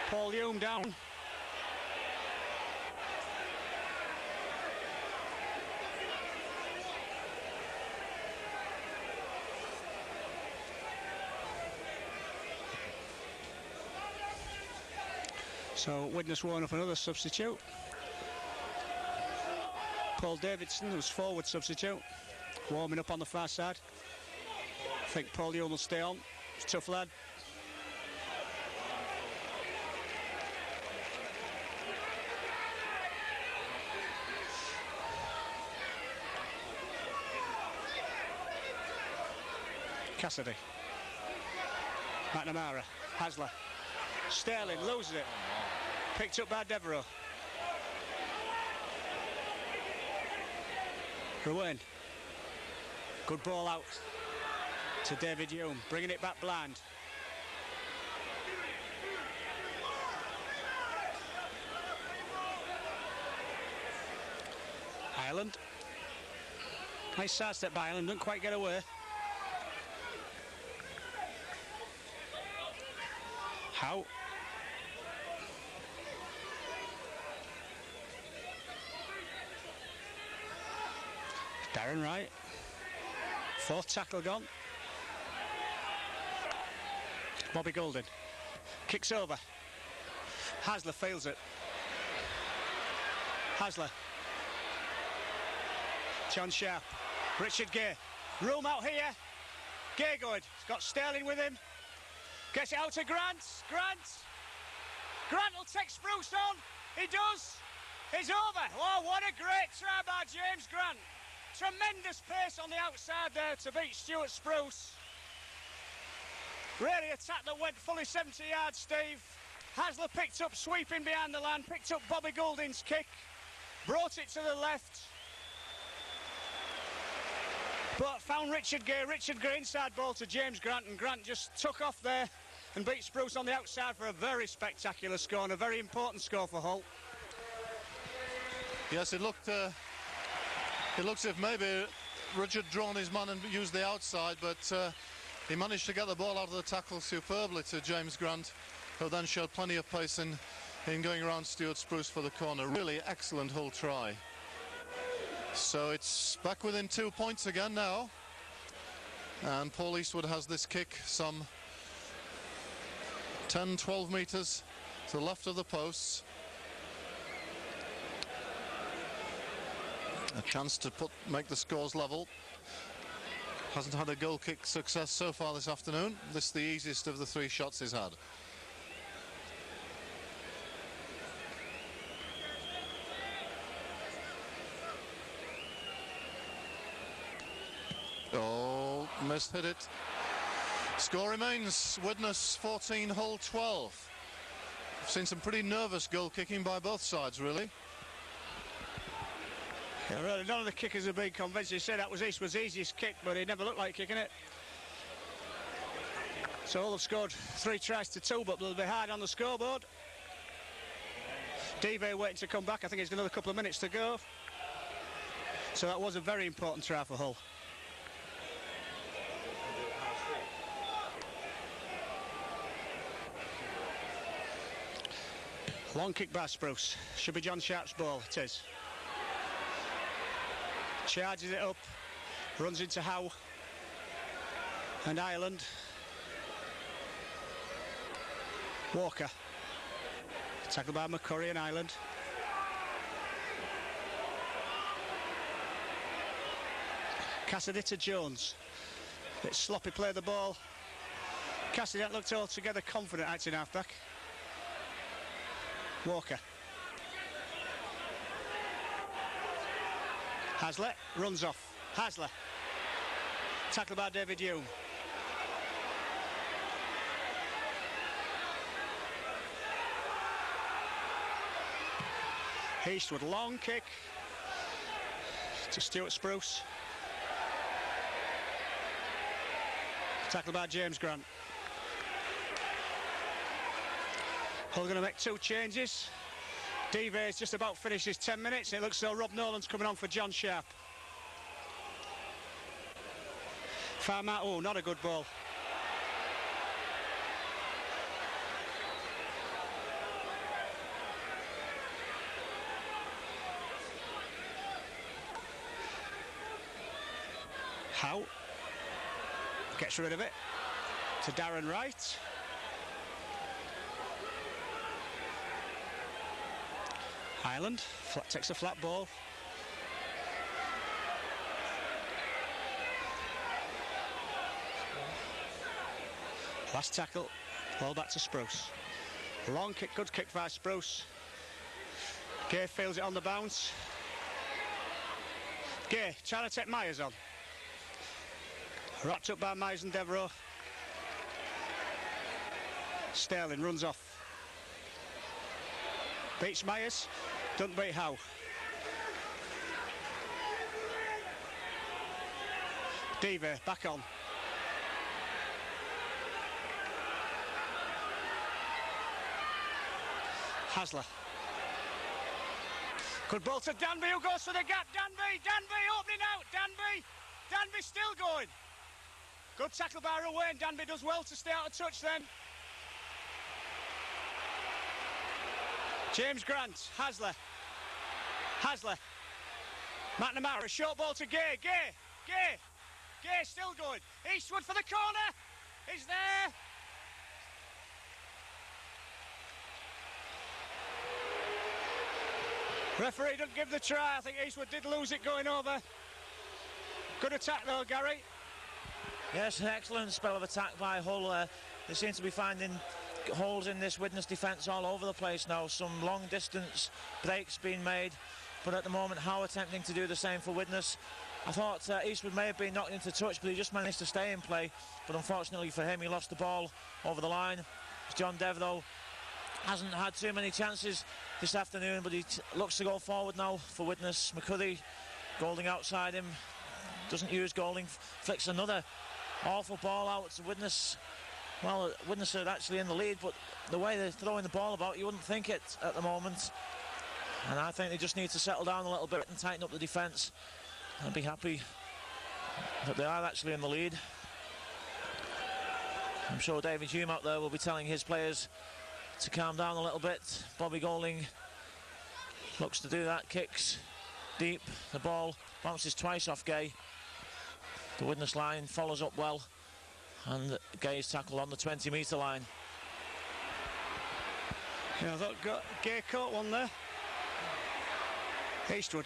Paul Hume down. So Widnes warning up another substitute. Paul Davidson, who's forward substitute, warming up on the far side. I think Paul Hume will stay on. He's a tough lad. Cassidy. McNamara, Hasler, Sterling loses it, picked up by Devereaux. Ruane, good ball out to David Hume, bringing it back blind. Ireland, nice side step by Ireland, didn't quite get away. How? Darren Wright, fourth tackle gone. Bobby Goulding kicks over. Hasler fails it. Hasler, John Sharp, Richard Gay, room out here. Gay going, he's got Sterling with him. Gets it out to Grant. Grant will take Spruce on. He does. He's over. Oh, what a great try by James Grant. Tremendous pace on the outside there to beat Stuart Spruce. Really a tack that went fully 70 yards, Steve. Hasler picked up sweeping behind the line, picked up Bobby Goulding's kick, brought it to the left. But found Richard Gay inside ball to James Grant, and Grant just took off there and beat Spruce on the outside for a very spectacular score and a very important score for Hull. Yes, it looked as if maybe Richard drawn his man and used the outside, but he managed to get the ball out of the tackle superbly to James Grant, who then showed plenty of pace in going around Stuart Spruce for the corner. Really excellent Hull try. So it's back within 2 points again now, and Paul Eastwood has this kick some 10-12 metres to the left of the posts. A chance to make the scores level. Hasn't had a goal kick success so far this afternoon. This is the easiest of the 3 shots he's had. Oh, missed hit it. Score remains Widnes 14, Hull 12. I've seen some pretty nervous goal kicking by both sides, really. Yeah, really, none of the kickers have been convinced. He said that was Eastwood's easiest kick, but he never looked like kicking it. So Hull have scored 3 tries to 2, but they'll be hard on the scoreboard. Devey waiting to come back. I think he's got another couple of minutes to go. So that was a very important try for Hull. Long kick by Spruce. Should be John Sharp's ball. It is. Charges it up. Runs into Howe. And Ireland. Walker. Tackled by McCurry and Ireland. Cassidy to Jones. Bit sloppy play the ball. Cassidy that looked altogether confident acting half-back. Walker. Hasler runs off. Hasler. Tackled by David Hume. Eastwood, long kick to Stuart Spruce. Tackled by James Grant. Hull going to make 2 changes. Devey's just about finished his 10 minutes. It looks as though Rob Nolan's coming on for John Sharp. Farmer, oh, not a good ball. Howe gets rid of it to Darren Wright. Ireland takes a flat ball. Last tackle, ball back to Spruce. Long kick, good kick by Spruce. Gay feels it on the bounce. Gay trying to take Myers on. Wrapped up by Myers and Devereaux. Sterling runs off. Beats Myers. Doesn't beat Howe. Diva back on. Hasler. Good ball to Danby, who goes for the gap. Danby opening out. Danby still going. Good tackle by Rowan. Danby does well to stay out of touch then. James Grant. Hasler. McNamara. Short ball to Gay. Gay still going. Eastwood for the corner. He's there. Referee doesn't give the try. I think Eastwood did lose it going over. Good attack though, Gary. Yes, an excellent spell of attack by Hull. They seem to be finding holes in this Widnes defence all over the place now. Some long distance breaks being made, but at the moment Howe attempting to do the same for Widnes. I thought Eastwood may have been knocked into touch, but he just managed to stay in play. But unfortunately for him, he lost the ball over the line. John Devereux hasn't had too many chances this afternoon, but he looks to go forward now for Widnes. McCurry, Golding outside him, doesn't use Golding, flicks another awful ball out to Widnes. Well, Widnes are actually in the lead, but the way they're throwing the ball about, you wouldn't think it at the moment. And I think they just need to settle down a little bit and tighten up the defence. I'd be happy that they are actually in the lead. I'm sure David Hume out there will be telling his players to calm down a little bit. Bobby Golding looks to do that, kicks deep, the ball bounces twice off Gay. The Widnes line follows up well, and Gay's tackle on the 20-metre line. Yeah, I thought Gay caught one there. Eastwood.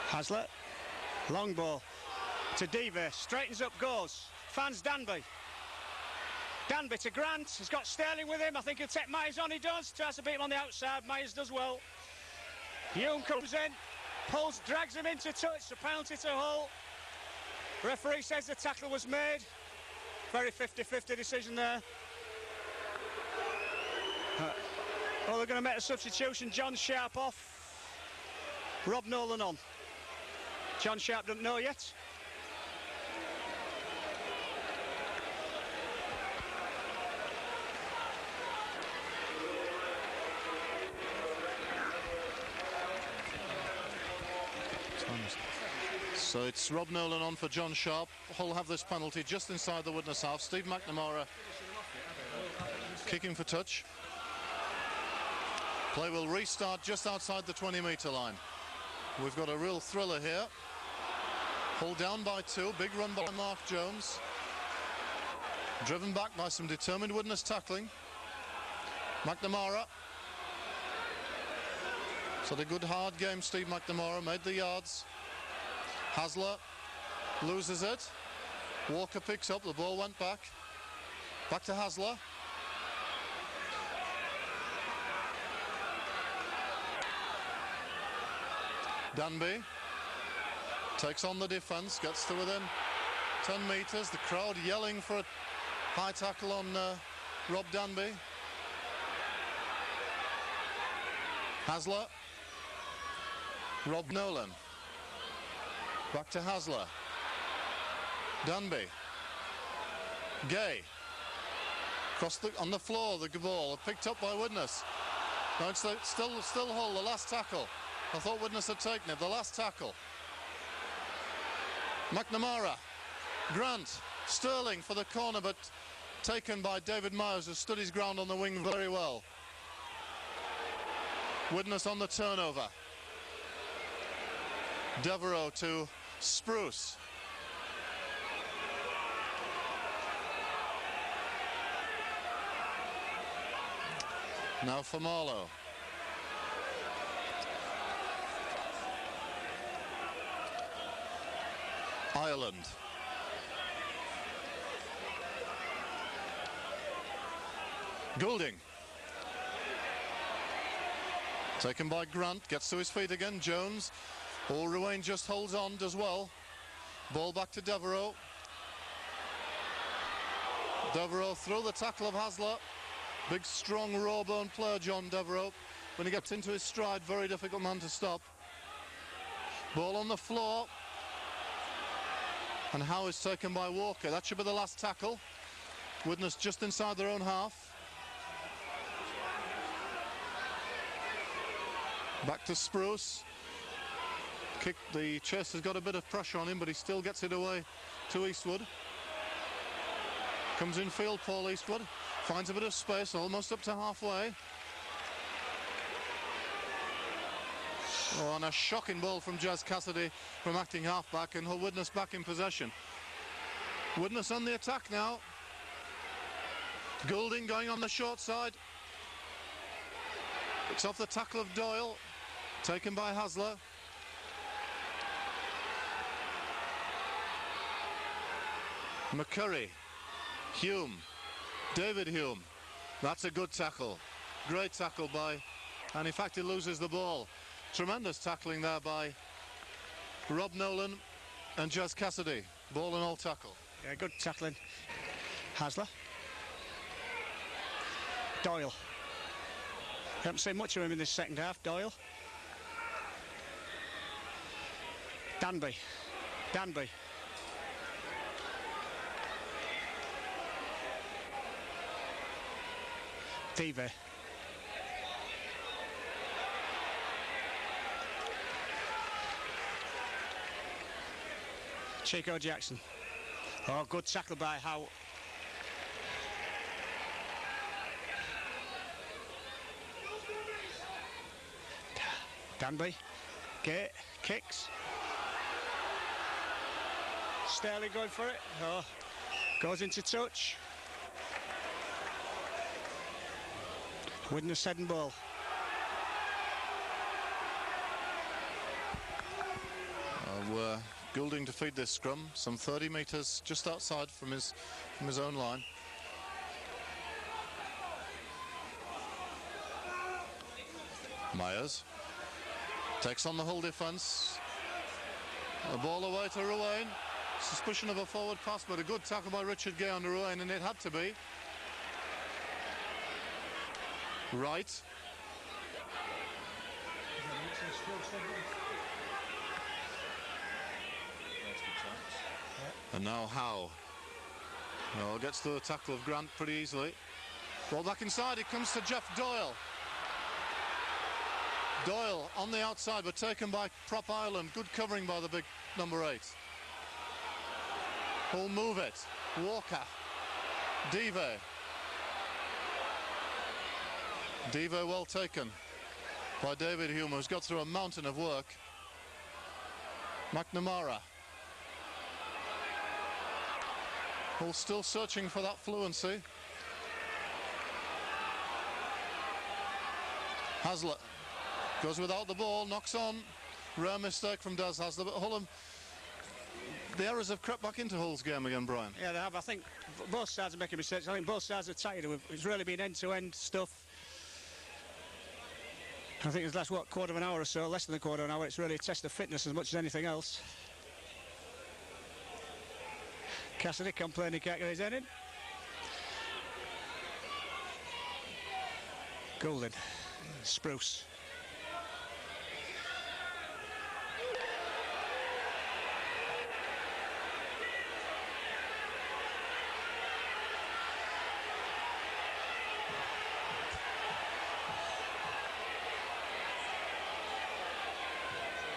Hasler. Long ball to Diva, straightens up, goes, fans Danby. Danby to Grant, he's got Sterling with him. I think he'll take Myers on, he does. Tries to beat him on the outside, Myers does well. Hume comes in, pulls, drags him into touch, a penalty to Hull. Referee says the tackle was made. Very 50-50 decision there. Oh, they're going to make a substitution. John Sharp off, Rob Nolan on. John Sharp doesn't know yet. So it's Rob Nolan on for John Sharp. Hull have this penalty just inside the Widnes half. Steve McNamara kicking for touch. Play will restart just outside the 20-metre line. We've got a real thriller here. Hull down by 2, big run by Mark Jones. Driven back by some determined Widnes tackling. McNamara. So a good hard game, Steve McNamara made the yards. Hasler loses it. Walker picks up, the ball went back. Back to Hasler. Danby takes on the defence, gets to within 10 metres. The crowd yelling for a high tackle on Rob Danby. Hasler. Rob Nolan. Back to Hasler. Danby. Gay. On the floor, the ball picked up by Widnes. No, it's still Hull, the last tackle. I thought Widnes had taken it, the last tackle. McNamara. Grant. Sterling for the corner, but taken by David Myers, who stood his ground on the wing very well. Widnes on the turnover. Devereux to Spruce. Now for Marlowe. Ireland. Goulding. Taken by Grant, gets to his feet again. Jones. Ruane just holds on, does well. Ball back to Devereux. Devereux through the tackle of Hasler. Big, strong, raw-bone player, John Devereux. When he gets into his stride, very difficult man to stop. Ball on the floor. And Howe is taken by Walker. That should be the last tackle. Widnes just inside their own half. Back to Spruce. Kick, the chase has got a bit of pressure on him, but he still gets it away to Eastwood. Comes in field, Paul Eastwood. Finds a bit of space, almost up to halfway. Oh, and a shocking ball from Jazz Cassidy from acting halfback, and Widnes back in possession. Widnes on the attack now. Goulding going on the short side. It's off the tackle of Doyle, taken by Hasler. McCurry, Hume, David Hume. That's a good tackle. Great tackle by, and in fact he loses the ball. Tremendous tackling there by Rob Nolan and Jazz Cassidy. Ball and all tackle. Yeah, good tackling. Hasler. Doyle. Haven't seen much of him in this second half, Doyle. Danby. Danby. Dive. Chico Jackson. Oh, good tackle by Howe. Danby. Gate. Kicks. Sterling going for it. Oh, goes into touch. Widnes head and ball. We're Goulding to feed this scrum, some 30 metres just outside from his own line. Myers takes on the Hull defence. A ball away to Ruane. Suspicion of a forward pass, but a good tackle by Richard Gay on Ruane, and it had to be. Right. And now Howe. Well, gets to the tackle of Grant pretty easily. Ball back inside, it comes to Jeff Doyle. Doyle on the outside, but taken by Prop Ireland. Good covering by the big number 8. Who'll move it? Walker. Dive. Dive well taken by David Hume, who's got through a mountain of work. McNamara. Hull still searching for that fluency. Hasler goes without the ball, knocks on. Rare mistake from Daz Hasler, but Hull, the errors have crept back into Hull's game again, Brian. Yeah, they have. I think both sides are making mistakes. I think both sides are tired. It's really been end-to-end stuff. I think it's the last, quarter of an hour or so, less than a quarter of an hour. It's really a test of fitness as much as anything else. Cassidy complaining he can't get his head in. Goulding. Spruce.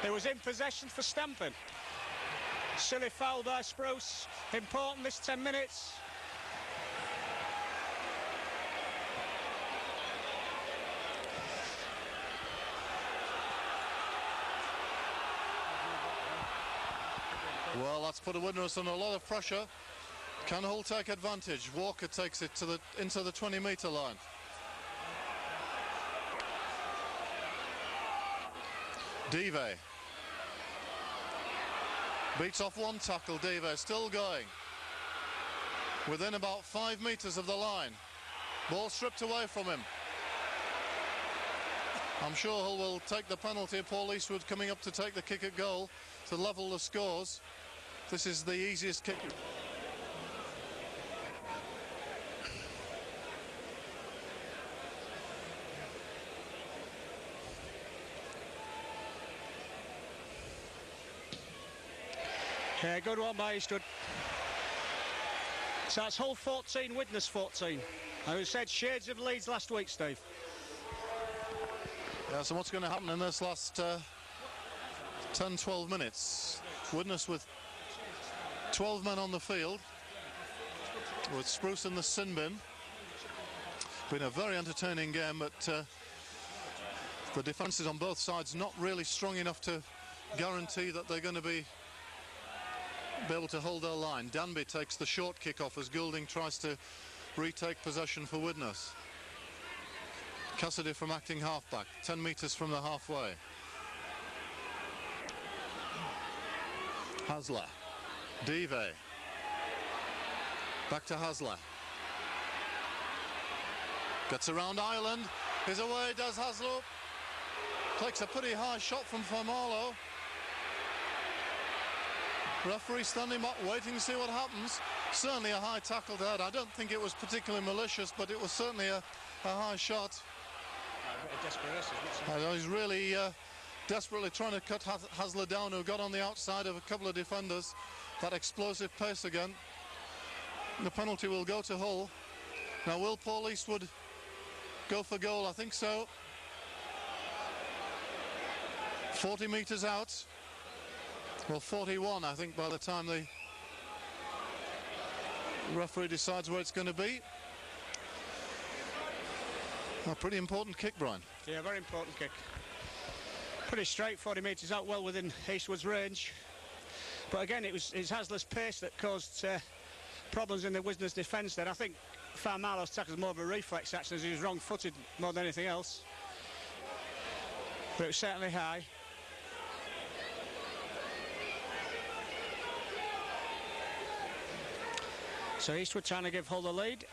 It was in possession for Stampin. Silly foul by Spruce. Important this 10 minutes. Well, that's put a Widnes under a lot of pressure. Can Hull take advantage? Walker takes it to into the 20-metre line. Dive. Beats off one tackle, Dive still going. Within about 5 metres of the line. Ball stripped away from him. I'm sure Hull will take the penalty. Paul Eastwood coming up to take the kick at goal to level the scores. this is the easiest kick. Yeah, good one by Eastwood. So that's hole 14, Widnes 14. I said shades of leads last week, Steve. Yeah, so what's going to happen in this last 10-12 minutes? Widnes with 12 men on the field, with Spruce in the sin bin. Been a very entertaining game, but the defences on both sides not really strong enough to guarantee that they're going to be able to hold their line. Danby takes the short kick off as Goulding tries to retake possession for Widnes. Cassidy from acting halfback, 10 metres from the halfway. Hasler, Dive, back to Hasler. Gets around Ireland, is away, does Hasler. Takes a pretty high shot from Famalo. Referee standing back, waiting to see what happens. Certainly a high tackle to head. I don't think it was particularly malicious, but it was certainly a high shot. He's really desperately trying to cut Hasler down, who got on the outside of a couple of defenders. That explosive pace again. The penalty will go to Hull. Now, will Paul Eastwood go for goal? I think so. 40 metres out. Well, 41, I think, by the time the referee decides where it's going to be. A pretty important kick, Brian. Yeah, very important kick. Pretty straight, 40 metres out, well within Eastwood's range. But again, it's Hasler's pace that caused problems in the Widnes defence there. I think Famalo's tackle was more of a reflex action, as he was wrong-footed more than anything else. But it was certainly high. So Eastwood trying to give Hull the lead.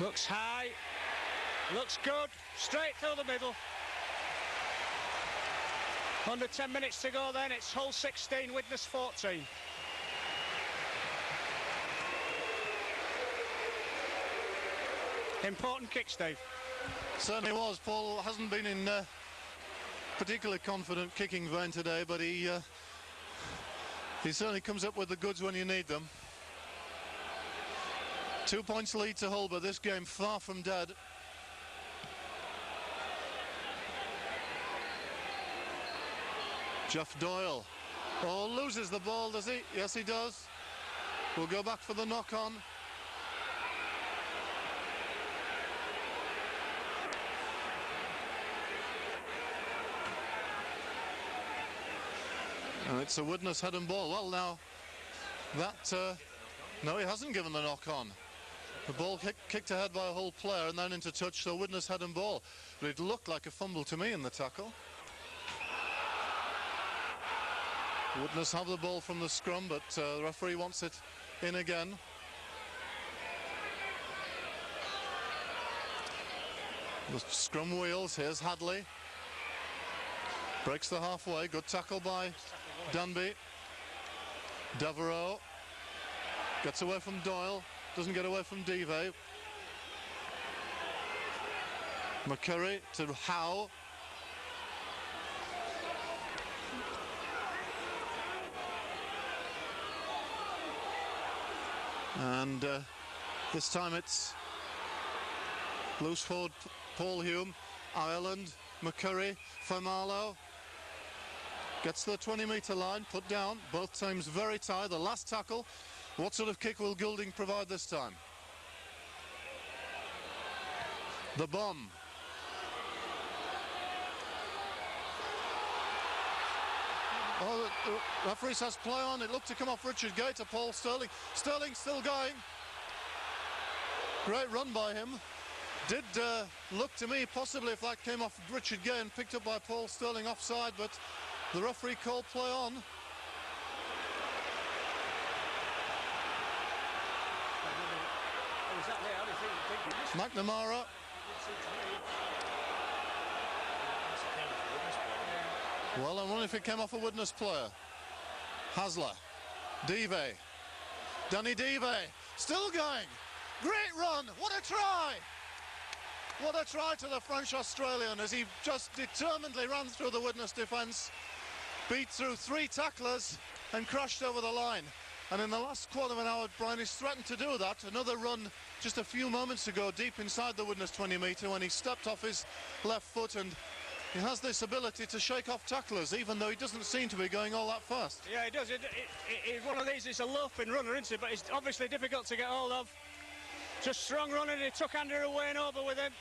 Looks high, looks good, straight through the middle. Under 10 minutes to go then, it's Hull 16, Widnes 14. Important kick, Steve. Certainly was. Paul hasn't been in particularly confident kicking vein today, but he certainly comes up with the goods when you need them. 2 points lead to Hull, but this game far from dead. Jeff Doyle. Oh, loses the ball, does he? Yes, he does. We'll go back for the knock-on. And it's a Widnes head and ball. Well, now, that... no, he hasn't given the knock-on. The ball kicked ahead by a Hull player and then into touch, so Widnes head and ball. But it looked like a fumble to me in the tackle. Widnes have the ball from the scrum, but the referee wants it in again. The scrum wheels. Here's Hadley. Breaks the halfway. Good tackle by Danby. Devereaux gets away from Doyle. Doesn't get away from Dive. McCurry to Howe. And this time it's loose forward Paul Hume, Ireland, McCurry, Famalo. Gets the 20-metre line, put down. Both teams very tight. The last tackle. What sort of kick will Goulding provide this time? The bomb. Oh, the referee says play on. It looked to come off Richard Gay to Paul Sterling. Sterling still going. Great run by him. Did look to me possibly if that came off Richard Gay and picked up by Paul Sterling offside, but The referee called play on. McNamara. Well, I wonder if it came off a Widnes player. Hasler. Dive. Danny Dive. Still going. Great run. What a try. What a try to the French-Australian as he just determinedly ran through the Widnes defence, beat through 3 tacklers and crashed over the line. And in the last quarter of an hour, Brian has threatened to do that. Another run just a few moments ago, deep inside the Widnes 20-metre, when he stepped off his left foot, and he has this ability to shake off tacklers, even though he doesn't seem to be going all that fast. Yeah, he does. It's one of these, it's a loafing runner, isn't it? But it's obviously difficult to get hold of. Just strong running, he took Andrew away and over with him.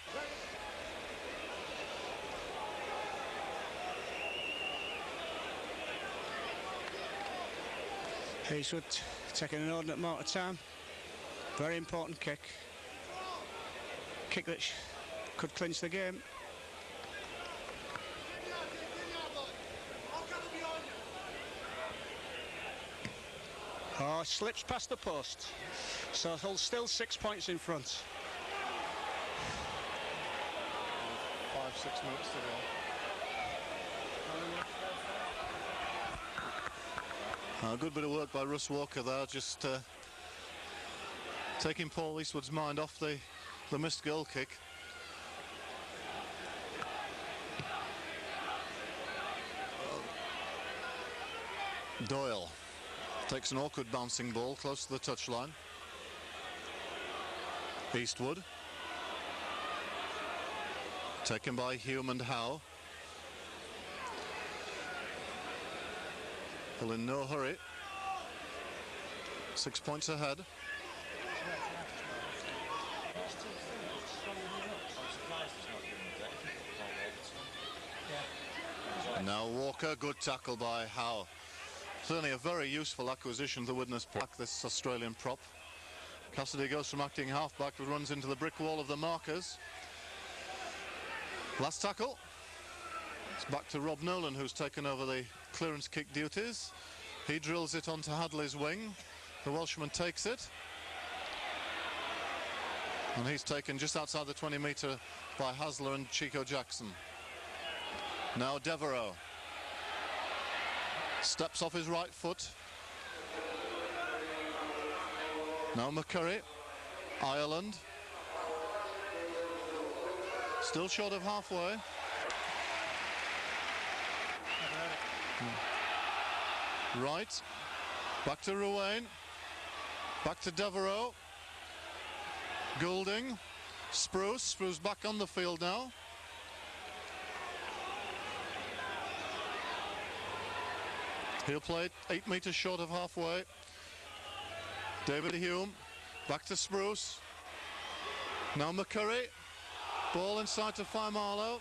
Eastwood taking an inordinate amount of time. Very important kick. Kick that could clinch the game. Oh, slips past the post. So Hull still 6 points in front. 5-6 minutes to go. A good bit of work by Russ Walker there, just taking Paul Eastwood's mind off the missed goal kick. Doyle takes an awkward bouncing ball close to the touchline. Eastwood. Taken by Hume and Howe. Well, in no hurry. 6 points ahead. And now Walker, good tackle by Howe. Certainly a very useful acquisition, the Widnes pack, this Australian prop. Cassidy goes from acting halfback, but runs into the brick wall of the markers. Last tackle. It's back to Rob Nolan, who's taken over the clearance kick duties. He drills it onto Hadley's wing. The Welshman takes it. And he's taken just outside the 20-metre by Hasler and Chico Jackson. Now Devereaux. Steps off his right foot. Now McCurry. Ireland. Still short of halfway. Right. Back to Ruane. Back to Devereaux. Goulding. Spruce back on the field now. He'll play 8 metres short of halfway. David Hume. Back to Spruce. Now McCurry. Ball inside to Faimarlo.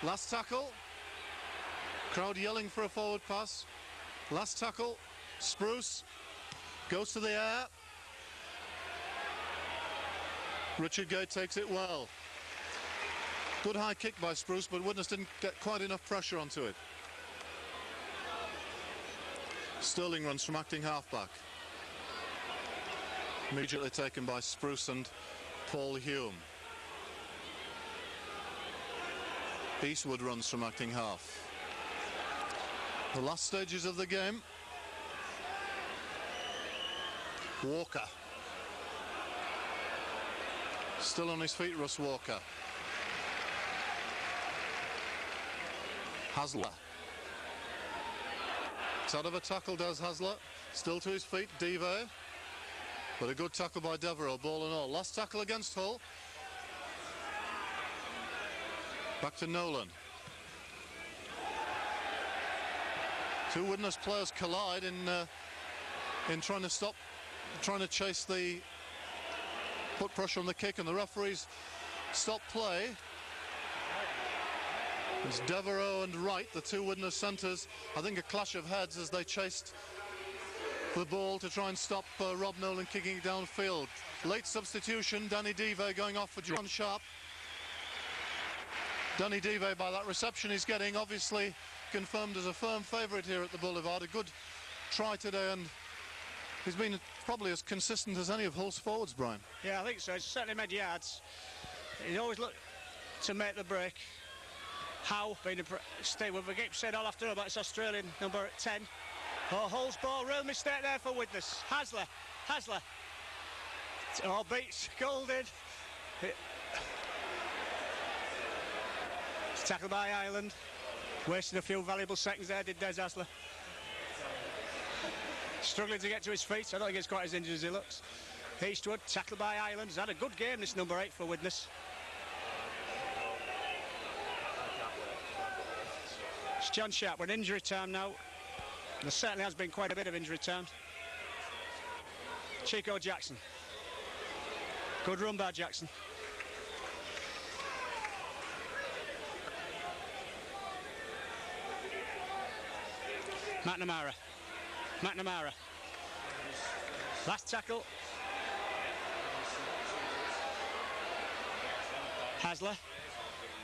Last tackle. Crowd yelling for a forward pass. Last tackle. Spruce goes to the air. Richard Gay takes it well. Good high kick by Spruce, but Widnes didn't get quite enough pressure onto it. Sterling runs from acting halfback. Immediately taken by Spruce and Paul Hume. Eastwood runs from acting half. The last stages of the game. Walker. Still on his feet, Russ Walker. Hasler. It's out of a tackle, does Hasler. Still to his feet, Dive. But a good tackle by Devereaux, ball and all. Last tackle against Hull. Back to Nolan. Two Widnes players collide in trying to chase the put pressure on the kick, and the referees stop play. It's Devereaux and Wright, the two Widnes centres. I think a clash of heads as they chased the ball to try and stop Rob Nolan kicking it downfield. Late substitution, Danny Dive going off for John Sharp. Danny Dive, by that reception he's getting, obviously confirmed as a firm favourite here at the Boulevard. A good try today, and he's been probably as consistent as any of Hull's forwards, Brian. Yeah, I think so. He's certainly made yards. He's always looked to make the break. Howe being we keep saying all afternoon about this Australian number 10. Oh, Hull's ball, real mistake there for Widnes. Hasler. Oh, beats Golden. It's tackled by Ireland. Wasted a few valuable seconds there, did Des Hasler. Struggling to get to his feet. I don't think he's quite as injured as he looks. Eastwood, tackled by Ireland. He's had a good game, this number 8 for Widnes. It's John Sharp. We're in injury time now. There certainly has been quite a bit of injury time. Chico Jackson. Good run by Jackson. McNamara. Last tackle. Hasler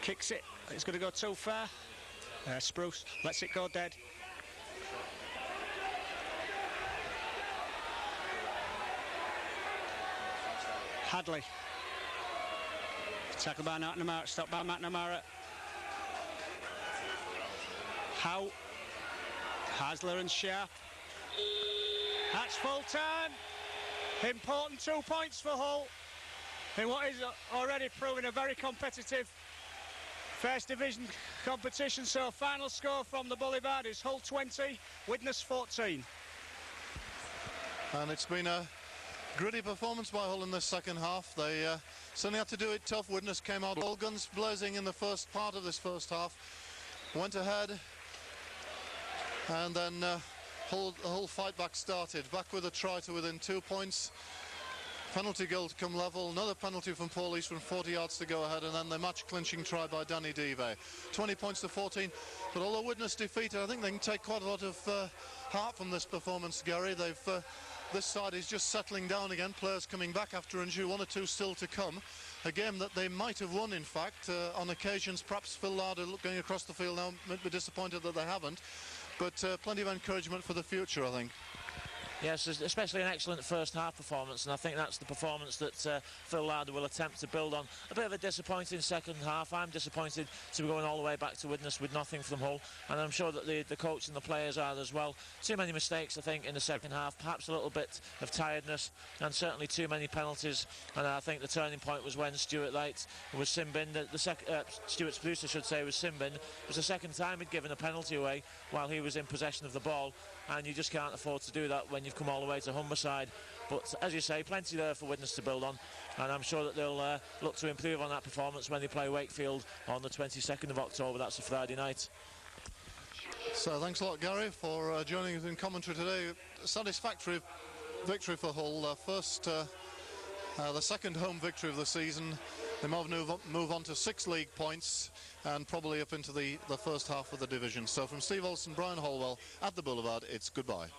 kicks it. It's going to go too far. Spruce lets it go dead. Hadley. Tackled by McNamara. Stopped by McNamara. Howe. Hasler and Sharp. That's full time. Important 2 points for Hull in what is already proving a very competitive First Division competition. So final score from the Boulevard is Hull 20, Widnes 14. And it's been a gritty performance by Hull in the second half. They certainly had to do it tough. Widnes came out all guns blazing in the first part of this first half. Went ahead, and then the whole fight back started. Back with a try to within 2 points. Penalty goal to come level. Another penalty from Paul East from 40 yards to go ahead, and then the match-clinching try by Danny Dive. 20 points to 14. But although Widnes defeated, I think they can take quite a lot of heart from this performance, Gary. This side is just settling down again. Players coming back after injury, 1 or 2 still to come. A game that they might have won, in fact, on occasions. Perhaps Phil Larder going across the field now might be disappointed that they haven't. But plenty of encouragement for the future, I think. Yes, especially an excellent first half performance, and I think that's the performance that Phil Larder will attempt to build on. A bit of a disappointing second half. I'm disappointed to be going all the way back to Widnes with nothing from Hull, and I'm sure that the coach and the players are as well. Too many mistakes, I think, in the second half, perhaps a little bit of tiredness, and certainly too many penalties. And I think the turning point was when Stuart Light was sin-binned. Stuart Spruce, I should say, was sin-binned. It was the second time he'd given a penalty away while he was in possession of the ball, and you just can't afford to do that when you've come all the way to Humberside. But as you say, plenty there for Widnes to build on, and I'm sure that they'll look to improve on that performance when they play Wakefield on the 22nd of October. That's a Friday night. So thanks a lot, Gary, for joining us in commentary today. A satisfactory victory for Hull. The second home victory of the season. They might move on to 6 league points and probably up into the first half of the division. So from Steve Olsen, Brian Holwell at the Boulevard, it's goodbye.